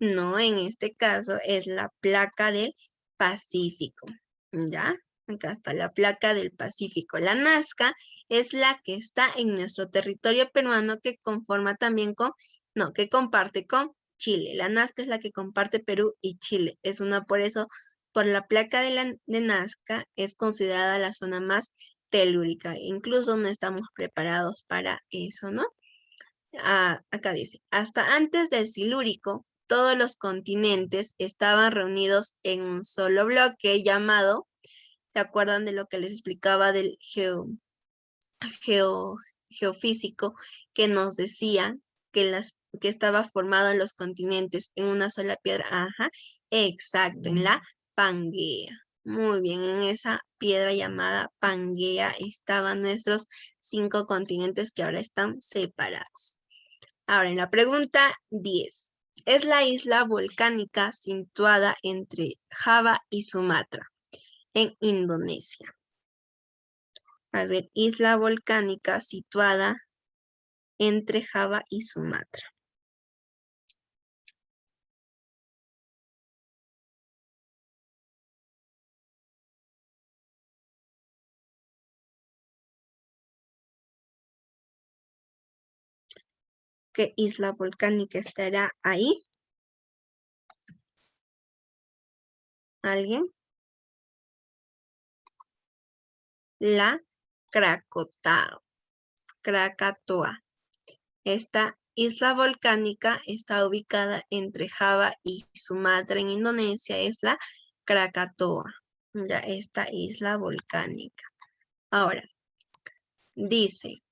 No, en este caso es la placa del Pacífico. ¿Ya? Acá está la placa del Pacífico. La Nazca es la que está en nuestro territorio peruano que conforma también con, no, que comparte con Chile. La Nazca es la que comparte Perú y Chile. Es una por eso, por la placa de Nazca es considerada la zona más telúrica. Incluso no estamos preparados para eso, ¿no? Acá dice, hasta antes del Silúrico, todos los continentes estaban reunidos en un solo bloque llamado, ¿se acuerdan de lo que les explicaba del geofísico que nos decía que estaba formado en los continentes en una sola piedra? Ajá, exacto, en la Pangea. Muy bien, en esa piedra llamada Pangea estaban nuestros 5 continentes que ahora están separados. Ahora, en la pregunta 10. Es la isla volcánica situada entre Java y Sumatra, en Indonesia. A ver, isla volcánica situada entre Java y Sumatra. ¿Qué isla volcánica estará ahí? ¿Alguien? La Krakatoa. Esta isla volcánica está ubicada entre Java y Sumatra en Indonesia, es la Krakatoa, ya esta isla volcánica. Ahora, dice,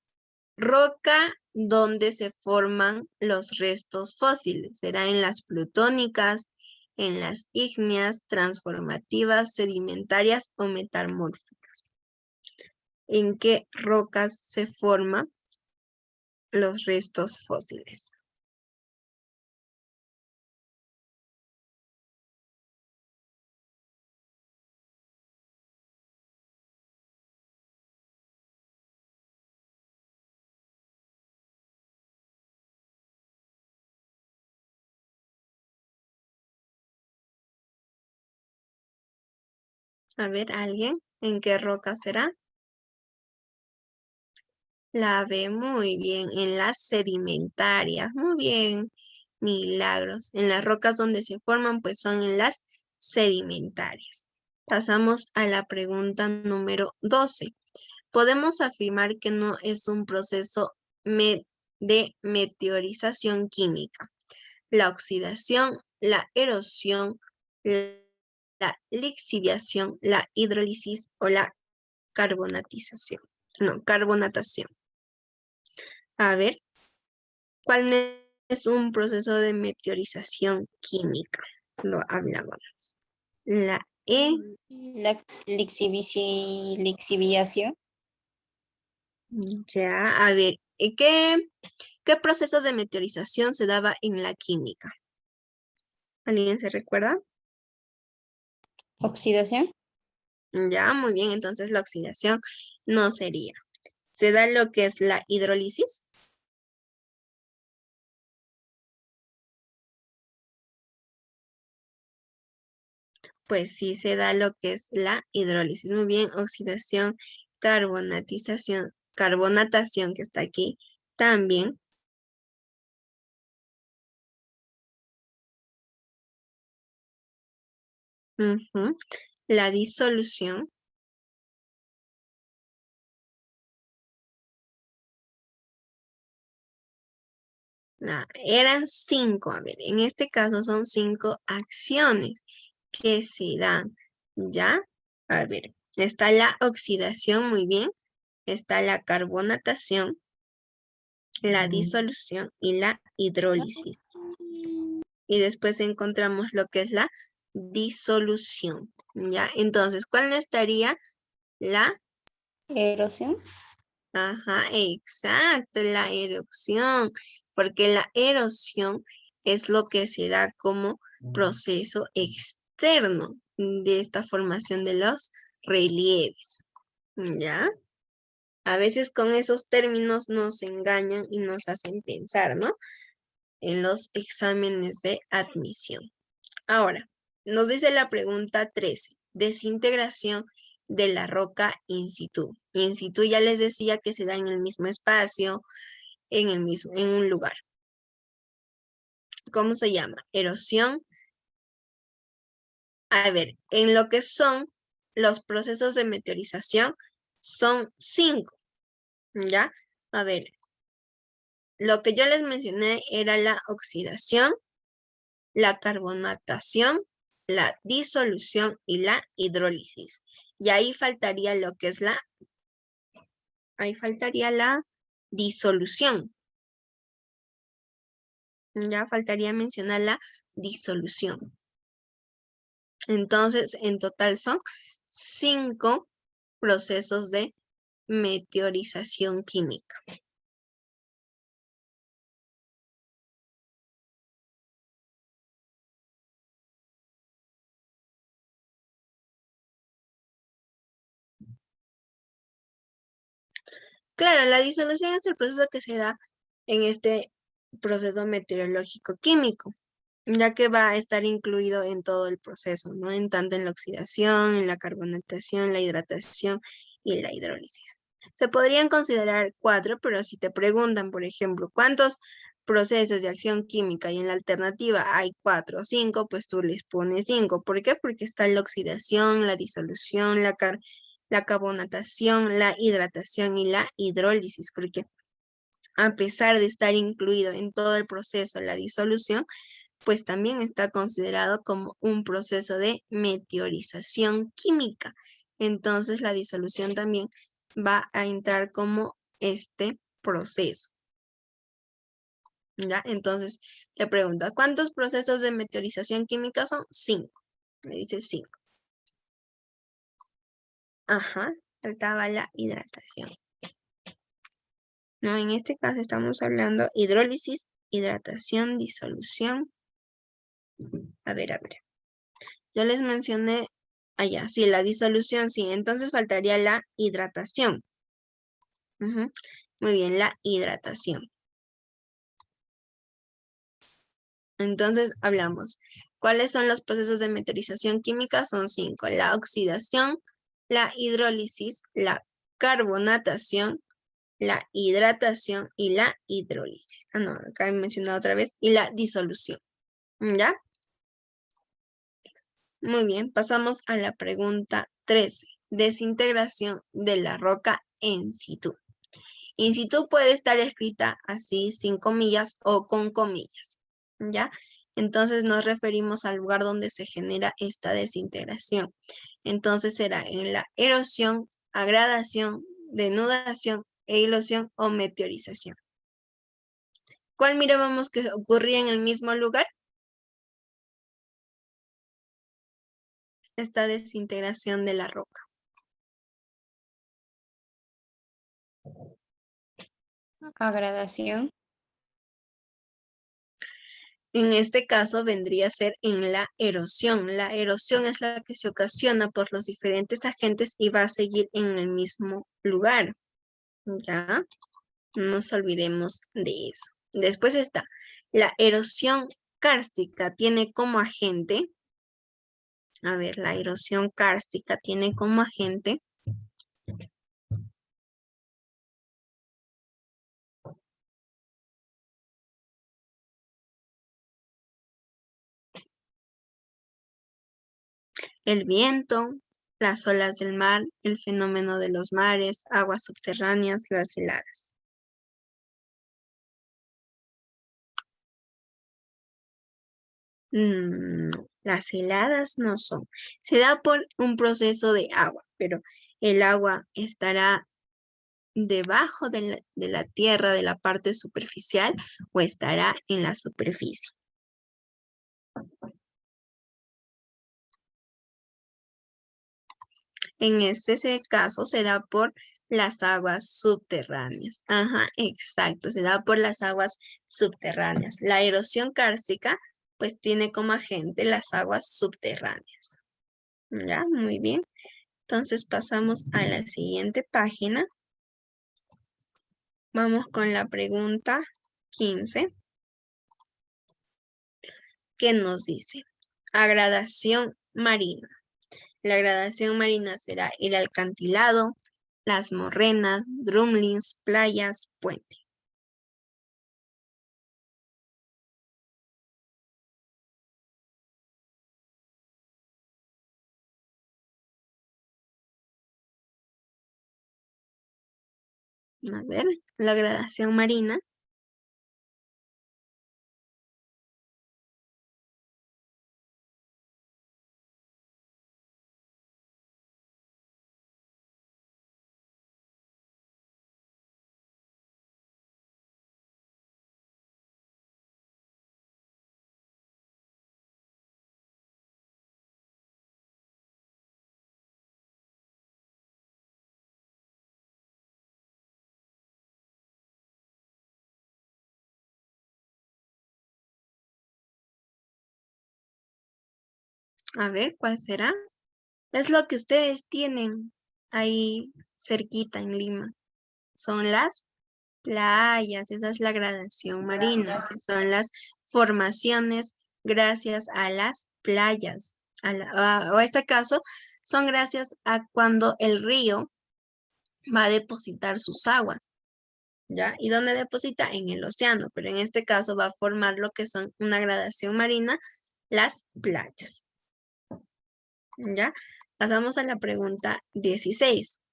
roca donde se forman los restos fósiles, será en las plutónicas, en las ígneas, transformativas, sedimentarias o metamórficas. ¿En qué rocas se forman los restos fósiles? A ver, ¿alguien? ¿En qué roca será? La B, muy bien. En las sedimentarias, muy bien. Milagros. En las rocas donde se forman, pues son en las sedimentarias. Pasamos a la pregunta número 12. Podemos afirmar que no es un proceso de meteorización química. La oxidación, la erosión, la lixiviación, la hidrólisis o la carbonatización. No, carbonatación. A ver, ¿cuál es un proceso de meteorización química? Lo hablábamos. La E. La lixiviación. Ya, a ver, ¿qué procesos de meteorización se daba en la química? ¿Alguien se recuerda? Oxidación. Ya, muy bien, entonces la oxidación no sería. ¿Se da lo que es la hidrólisis? Pues sí, se da lo que es la hidrólisis. Muy bien, oxidación, carbonatación que está aquí también. Ujú. La disolución. Eran 5. A ver, en este caso son 5 acciones que se dan. ¿Ya? A ver, está la oxidación, muy bien. Está la carbonatación, la disolución y la hidrólisis. Y después encontramos lo que es la disolución. ¿Ya? Entonces, ¿cuál estaría la? Erosión. Ajá, exacto, la erupción, porque la erosión es lo que se da como proceso externo de esta formación de los relieves, ¿ya? A veces con esos términos nos engañan y nos hacen pensar, ¿no? En los exámenes de admisión. Ahora, nos dice la pregunta 13, desintegración de la roca in situ. In situ ya les decía que se da en el mismo espacio, en un lugar. ¿Cómo se llama? Erosión. A ver, en lo que son los procesos de meteorización son 5, ¿ya? A ver, lo que yo les mencioné era la oxidación, la carbonatación, la disolución y la hidrólisis. Y ahí faltaría lo que es ahí faltaría la disolución. Ya faltaría mencionar la disolución. Entonces, en total son 5 procesos de meteorización química. Claro, la disolución es el proceso que se da en este proceso meteorológico químico, ya que va a estar incluido en todo el proceso, ¿no? En tanto en la oxidación, en la carbonatación, la hidratación y la hidrólisis. Se podrían considerar 4, pero si te preguntan, por ejemplo, ¿cuántos procesos de acción química y en la alternativa hay 4 o 5? Pues tú les pones 5. ¿Por qué? Porque está la oxidación, la disolución, la carbonatación, la hidratación y la hidrólisis, porque a pesar de estar incluido en todo el proceso la disolución, pues también está considerado como un proceso de meteorización química. Entonces la disolución también va a entrar como este proceso. ¿Ya? Entonces le pregunta, ¿cuántos procesos de meteorización química son? 5. Me dice 5. Ajá, faltaba la hidratación. No, en este caso estamos hablando hidrólisis, hidratación, disolución. A ver. Yo les mencioné allá, sí, la disolución, sí. Entonces faltaría la hidratación. Muy bien, la hidratación. Entonces hablamos. ¿Cuáles son los procesos de meteorización química? Son 5. La oxidación, la hidrólisis, la carbonatación, la hidratación y la hidrólisis. Ah, no, acá he mencionado otra vez. Y la disolución. ¿Ya? Muy bien, pasamos a la pregunta 13. Desintegración de la roca in situ. In situ puede estar escrita así, sin comillas o con comillas. ¿Ya? Entonces nos referimos al lugar donde se genera esta desintegración. Entonces será en la erosión, agradación, denudación, erosión o meteorización. ¿Cuál mirábamos que ocurría en el mismo lugar? Esta desintegración de la roca. Agradación. En este caso vendría a ser en la erosión. La erosión es la que se ocasiona por los diferentes agentes y va a seguir en el mismo lugar. ¿Ya? No nos olvidemos de eso. Después está la erosión kárstica. Tiene como agente, a ver, la erosión kárstica tiene como agente el viento, las olas del mar, el fenómeno de los mares, aguas subterráneas, las heladas. No, las heladas no son. Se da por un proceso de agua, pero el agua estará debajo de la tierra, de la parte superficial, o estará en la superficie. En este caso se da por las aguas subterráneas. Ajá, exacto, se da por las aguas subterráneas. La erosión kárstica, pues tiene como agente las aguas subterráneas. Ya, muy bien. Entonces pasamos a la siguiente página. Vamos con la pregunta 15. ¿Qué nos dice? Agradación marina. La gradación marina será el acantilado, las morrenas, drumlins, playas, puente. A ver, la gradación marina. A ver, ¿cuál será? Es lo que ustedes tienen ahí cerquita en Lima. Son las playas, esa es la gradación marina, que son las formaciones gracias a las playas. O en este caso, son gracias a cuando el río va a depositar sus aguas, ¿ya? ¿Y dónde deposita? En el océano, pero en este caso va a formar lo que son una gradación marina, las playas, ¿ya? Pasamos a la pregunta 16.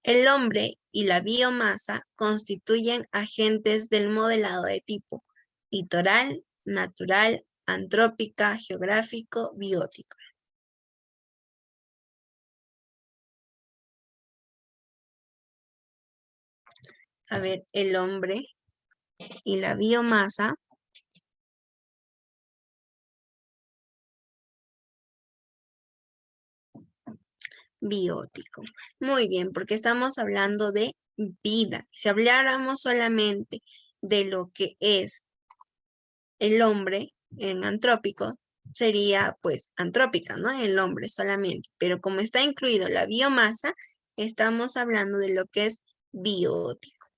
El hombre y la biomasa constituyen agentes del modelado de tipo litoral, natural, antrópica, geográfico, biótico. A ver, el hombre y la biomasa biótico. Muy bien, porque estamos hablando de vida. Si habláramos solamente de lo que es el hombre en antrópico, sería pues antrópica, ¿no? El hombre solamente. Pero como está incluido la biomasa, estamos hablando de lo que es biótico.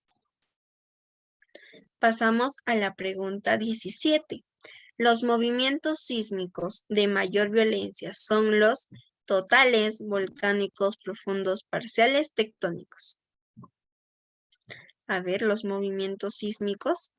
Pasamos a la pregunta 17. Los movimientos sísmicos de mayor violencia son los totales, volcánicos, profundos, parciales, tectónicos. A ver, los movimientos sísmicos.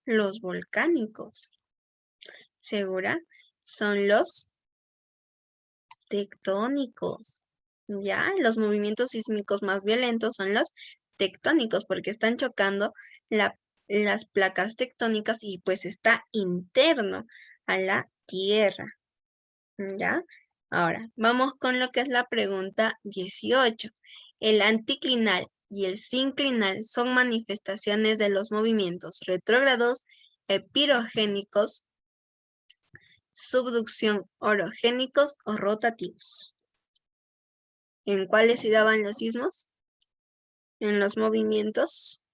Los volcánicos. ¿Segura? Son los tectónicos. Ya, los movimientos sísmicos más violentos son los tectónicos porque están chocando las placas tectónicas y pues está interno a la Tierra. ¿Ya? Ahora, vamos con lo que es la pregunta 18. El anticlinal y el sinclinal son manifestaciones de los movimientos retrógrados, epirogénicos, subducción orogénicos o rotativos. ¿En cuáles se daban los sismos? En los movimientos.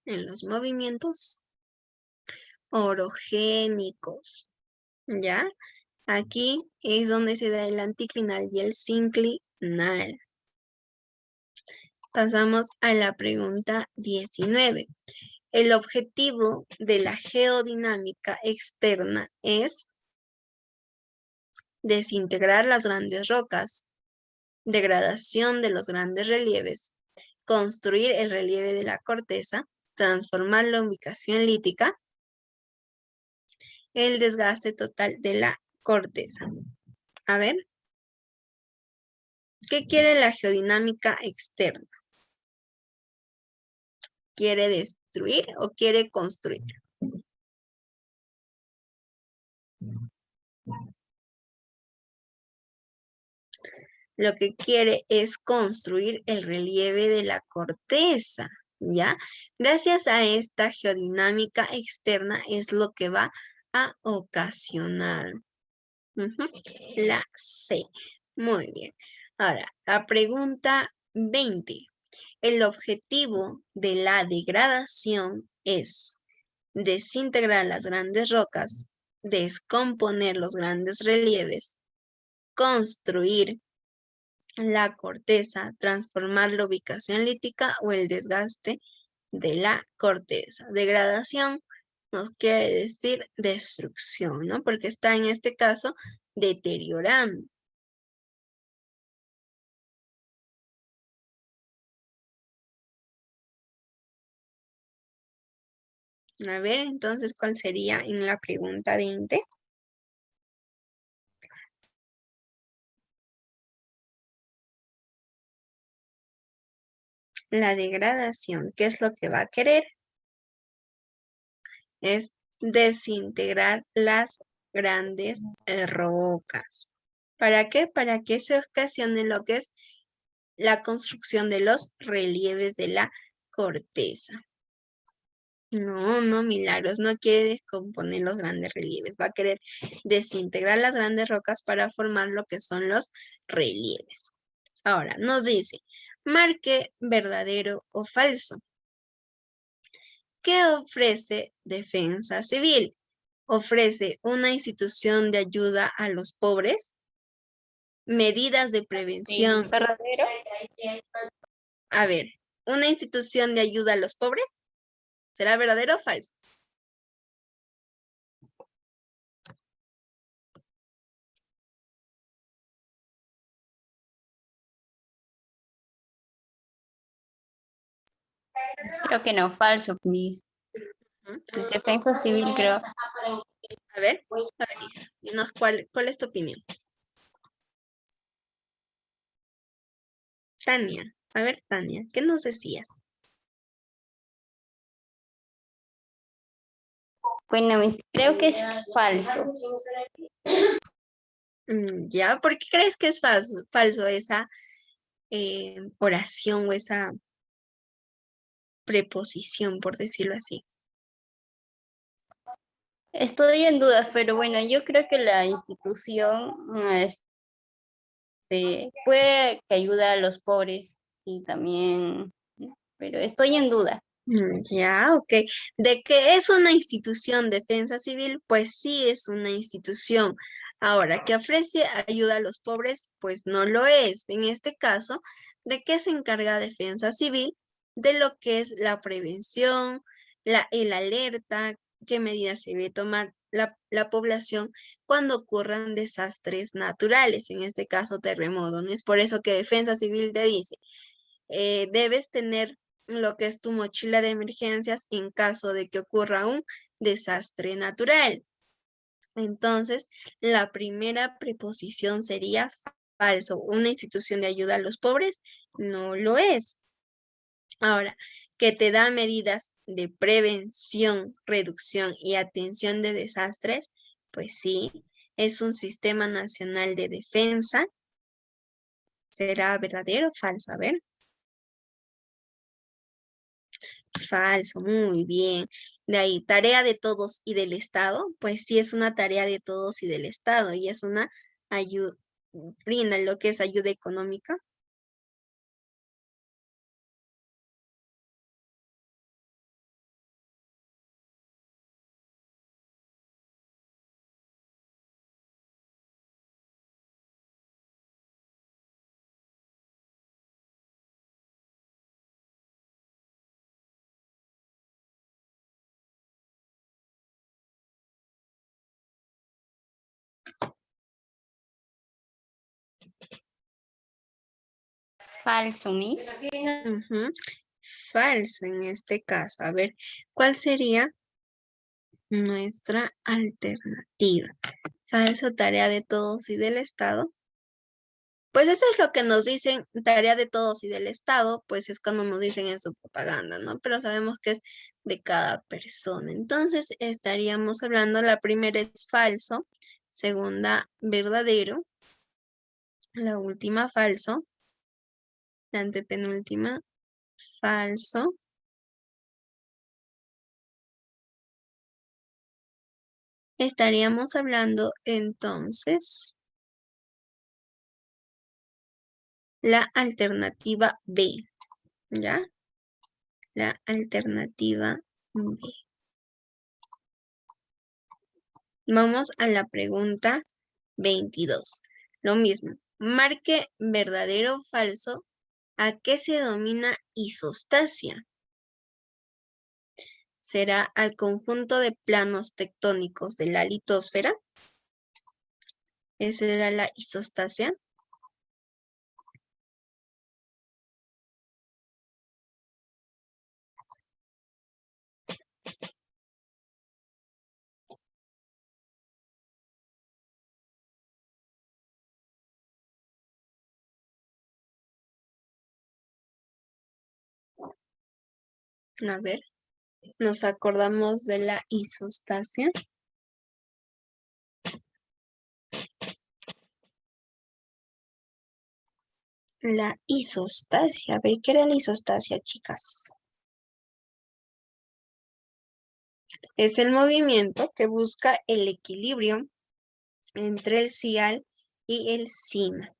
En los movimientos orogénicos. ¿Ya? Aquí es donde se da el anticlinal y el sinclinal. Pasamos a la pregunta 19. El objetivo de la geodinámica externa es desintegrar las grandes rocas, degradación de los grandes relieves, construir el relieve de la corteza, transformar la ubicación lítica, el desgaste total de la corteza. A ver, ¿qué quiere la geodinámica externa? ¿Quiere destruir o quiere construir? Lo que quiere es construir el relieve de la corteza, ¿ya? Gracias a esta geodinámica externa es lo que va a ocasionar. La C. Muy bien. Ahora, la pregunta 20. El objetivo de la degradación es desintegrar las grandes rocas, descomponer los grandes relieves, construir la corteza, transformar la ubicación lítica o el desgaste de la corteza. Degradación nos quiere decir destrucción, ¿no? Porque está en este caso deteriorando. A ver, entonces, ¿cuál sería en la pregunta 20? La degradación, ¿qué es lo que va a querer? Es desintegrar las grandes rocas. ¿Para qué? Para que se ocasione lo que es la construcción de los relieves de la corteza. No, Milagros, no quiere descomponer los grandes relieves, va a querer desintegrar las grandes rocas para formar lo que son los relieves. Ahora, nos dice, marque verdadero o falso. ¿Qué ofrece defensa civil? ofrece una institución de ayuda a los pobres, medidas de prevención. ¿Verdadero? A ver, ¿una institución de ayuda a los pobres? ¿Será verdadero o falso? Creo que no, falso, Miss. El defensa civil creo. A ver, hija, dinos cuál es tu opinión. Tania, a ver, Tania, ¿qué nos decías? Bueno, Miss, creo que es falso. ¿Ya? ¿Por qué crees que es falso esa oración o esa preposición, por decirlo así? Estoy en dudas, pero bueno, yo creo que la institución puede que ayude a los pobres y también, pero estoy en duda. Ya, ok. ¿De qué es una institución defensa civil? Pues sí es una institución. Ahora, ¿que ofrece ayuda a los pobres? Pues no lo es. En este caso, ¿de qué se encarga defensa civil? De lo que es la prevención, el alerta, qué medidas se debe tomar la población cuando ocurran desastres naturales, en este caso terremotos, ¿no? Es por eso que defensa civil te dice, debes tener lo que es tu mochila de emergencias en caso de que ocurra un desastre natural. Entonces, la primera preposición sería falso. Una institución de ayuda a los pobres no lo es. Ahora, que te da medidas de prevención, reducción y atención de desastres, pues sí, es un sistema nacional de defensa. ¿Será verdadero o falso? A ver. Falso, muy bien. De ahí, tarea de todos y del Estado, pues sí es una tarea de todos y del Estado y es una ayuda, brinda lo que es ayuda económica. Falso, Miss. Ujú. Falso en este caso. A ver, ¿cuál sería nuestra alternativa? Falso, tarea de todos y del Estado. Pues eso es lo que nos dicen, tarea de todos y del Estado, pues es cuando nos dicen en su propaganda, ¿no? Pero sabemos que es de cada persona. Entonces estaríamos hablando, la primera es falso, segunda verdadero, la última falso, la antepenúltima falso. Estaríamos hablando entonces la alternativa B, ¿ya? La alternativa B. Vamos a la pregunta 22. Lo mismo, marque verdadero o falso. ¿A qué se denomina isostasia? ¿Será al conjunto de planos tectónicos de la litosfera? ¿Esa era la isostasia? A ver, nos acordamos de la isostasia. La isostasia. A ver, ¿qué era la isostasia, chicas? Es el movimiento que busca el equilibrio entre el cial y el cima.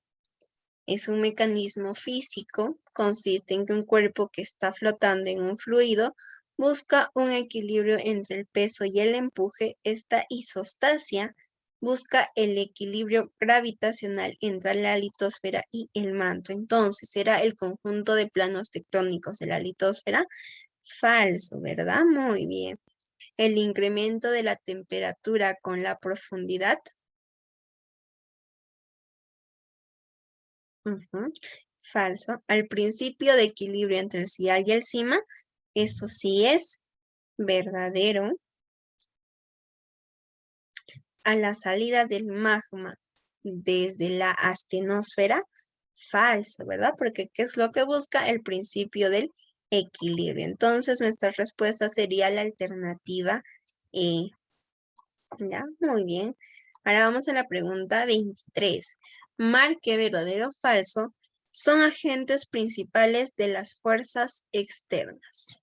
Es un mecanismo físico, consiste en que un cuerpo que está flotando en un fluido busca un equilibrio entre el peso y el empuje. Esta isostasia busca el equilibrio gravitacional entre la litosfera y el manto. Entonces, será el conjunto de planos tectónicos de la litosfera. Falso, ¿verdad? Muy bien. El incremento de la temperatura con la profundidad. Falso. Al principio de equilibrio entre el sillal y el cima, eso sí es verdadero. A la salida del magma desde la astenosfera, falso, ¿verdad? Porque ¿qué es lo que busca? El principio del equilibrio. Entonces, nuestra respuesta sería la alternativa E. ¿Ya? Muy bien. Ahora vamos a la pregunta 23. Marque verdadero o falso. Son agentes principales de las fuerzas externas.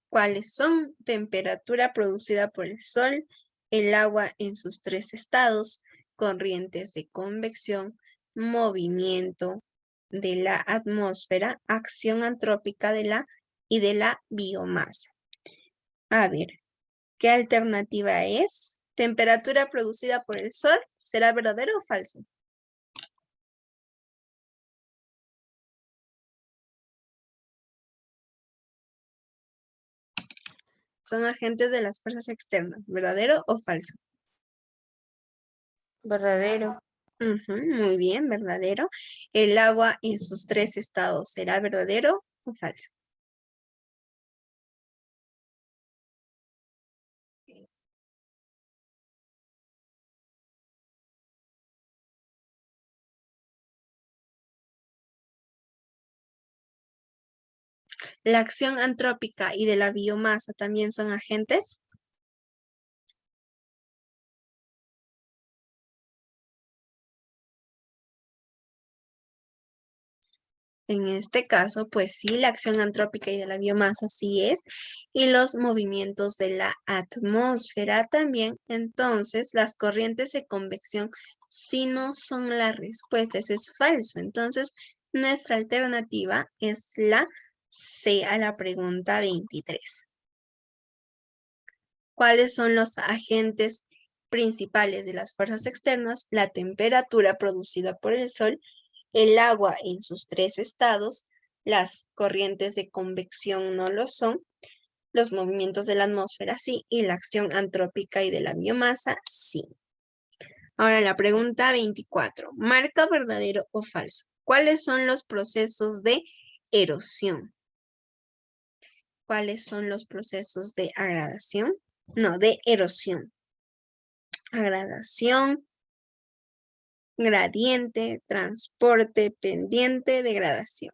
¿Cuáles son? Temperatura producida por el sol, el agua en sus 3 estados, corrientes de convección, movimiento de la atmósfera, acción antrópica de la biomasa. A ver, ¿qué alternativa es? ¿Temperatura producida por el sol? ¿Será verdadero o falso? Son agentes de las fuerzas externas. ¿Verdadero o falso? Verdadero. Muy bien, verdadero. El agua en sus 3 estados, ¿será verdadero o falso? ¿La acción antrópica y de la biomasa también son agentes? En este caso, pues sí, la acción antrópica y de la biomasa sí es, y los movimientos de la atmósfera también. Entonces, las corrientes de convección sí no son la respuesta, eso es falso. Entonces, nuestra alternativa es la C a la pregunta 23. ¿Cuáles son los agentes principales de las fuerzas externas? La temperatura producida por el sol, el agua en sus 3 estados, las corrientes de convección no lo son, los movimientos de la atmósfera sí, y la acción antrópica y de la biomasa sí. Ahora la pregunta 24. Marca verdadero o falso. ¿Cuáles son los procesos de erosión? ¿Cuáles son los procesos de agradación? No, de erosión. Agradación, gradiente, transporte, pendiente, degradación.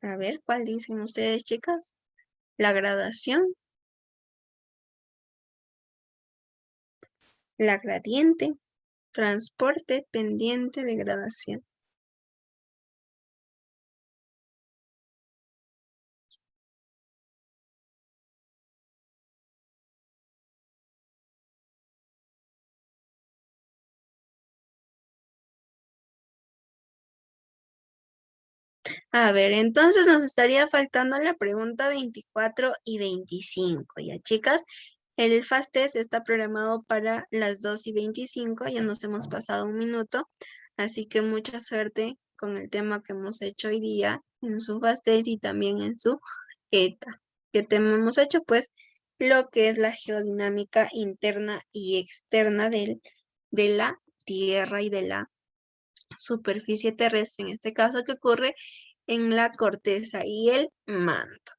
A ver, ¿cuál dicen ustedes, chicas? La gradación, la gradiente, transporte, pendiente, degradación. A ver, entonces nos estaría faltando la pregunta 24 y 25, ¿ya, chicas? El Fast Test está programado para las 2:25, ya nos hemos pasado un minuto, así que mucha suerte con el tema que hemos hecho hoy día en su Fast Test y también en su ETA. ¿Qué tema hemos hecho? Pues lo que es la geodinámica interna y externa de la Tierra y de la superficie terrestre, en este caso que ocurre en la corteza y el manto.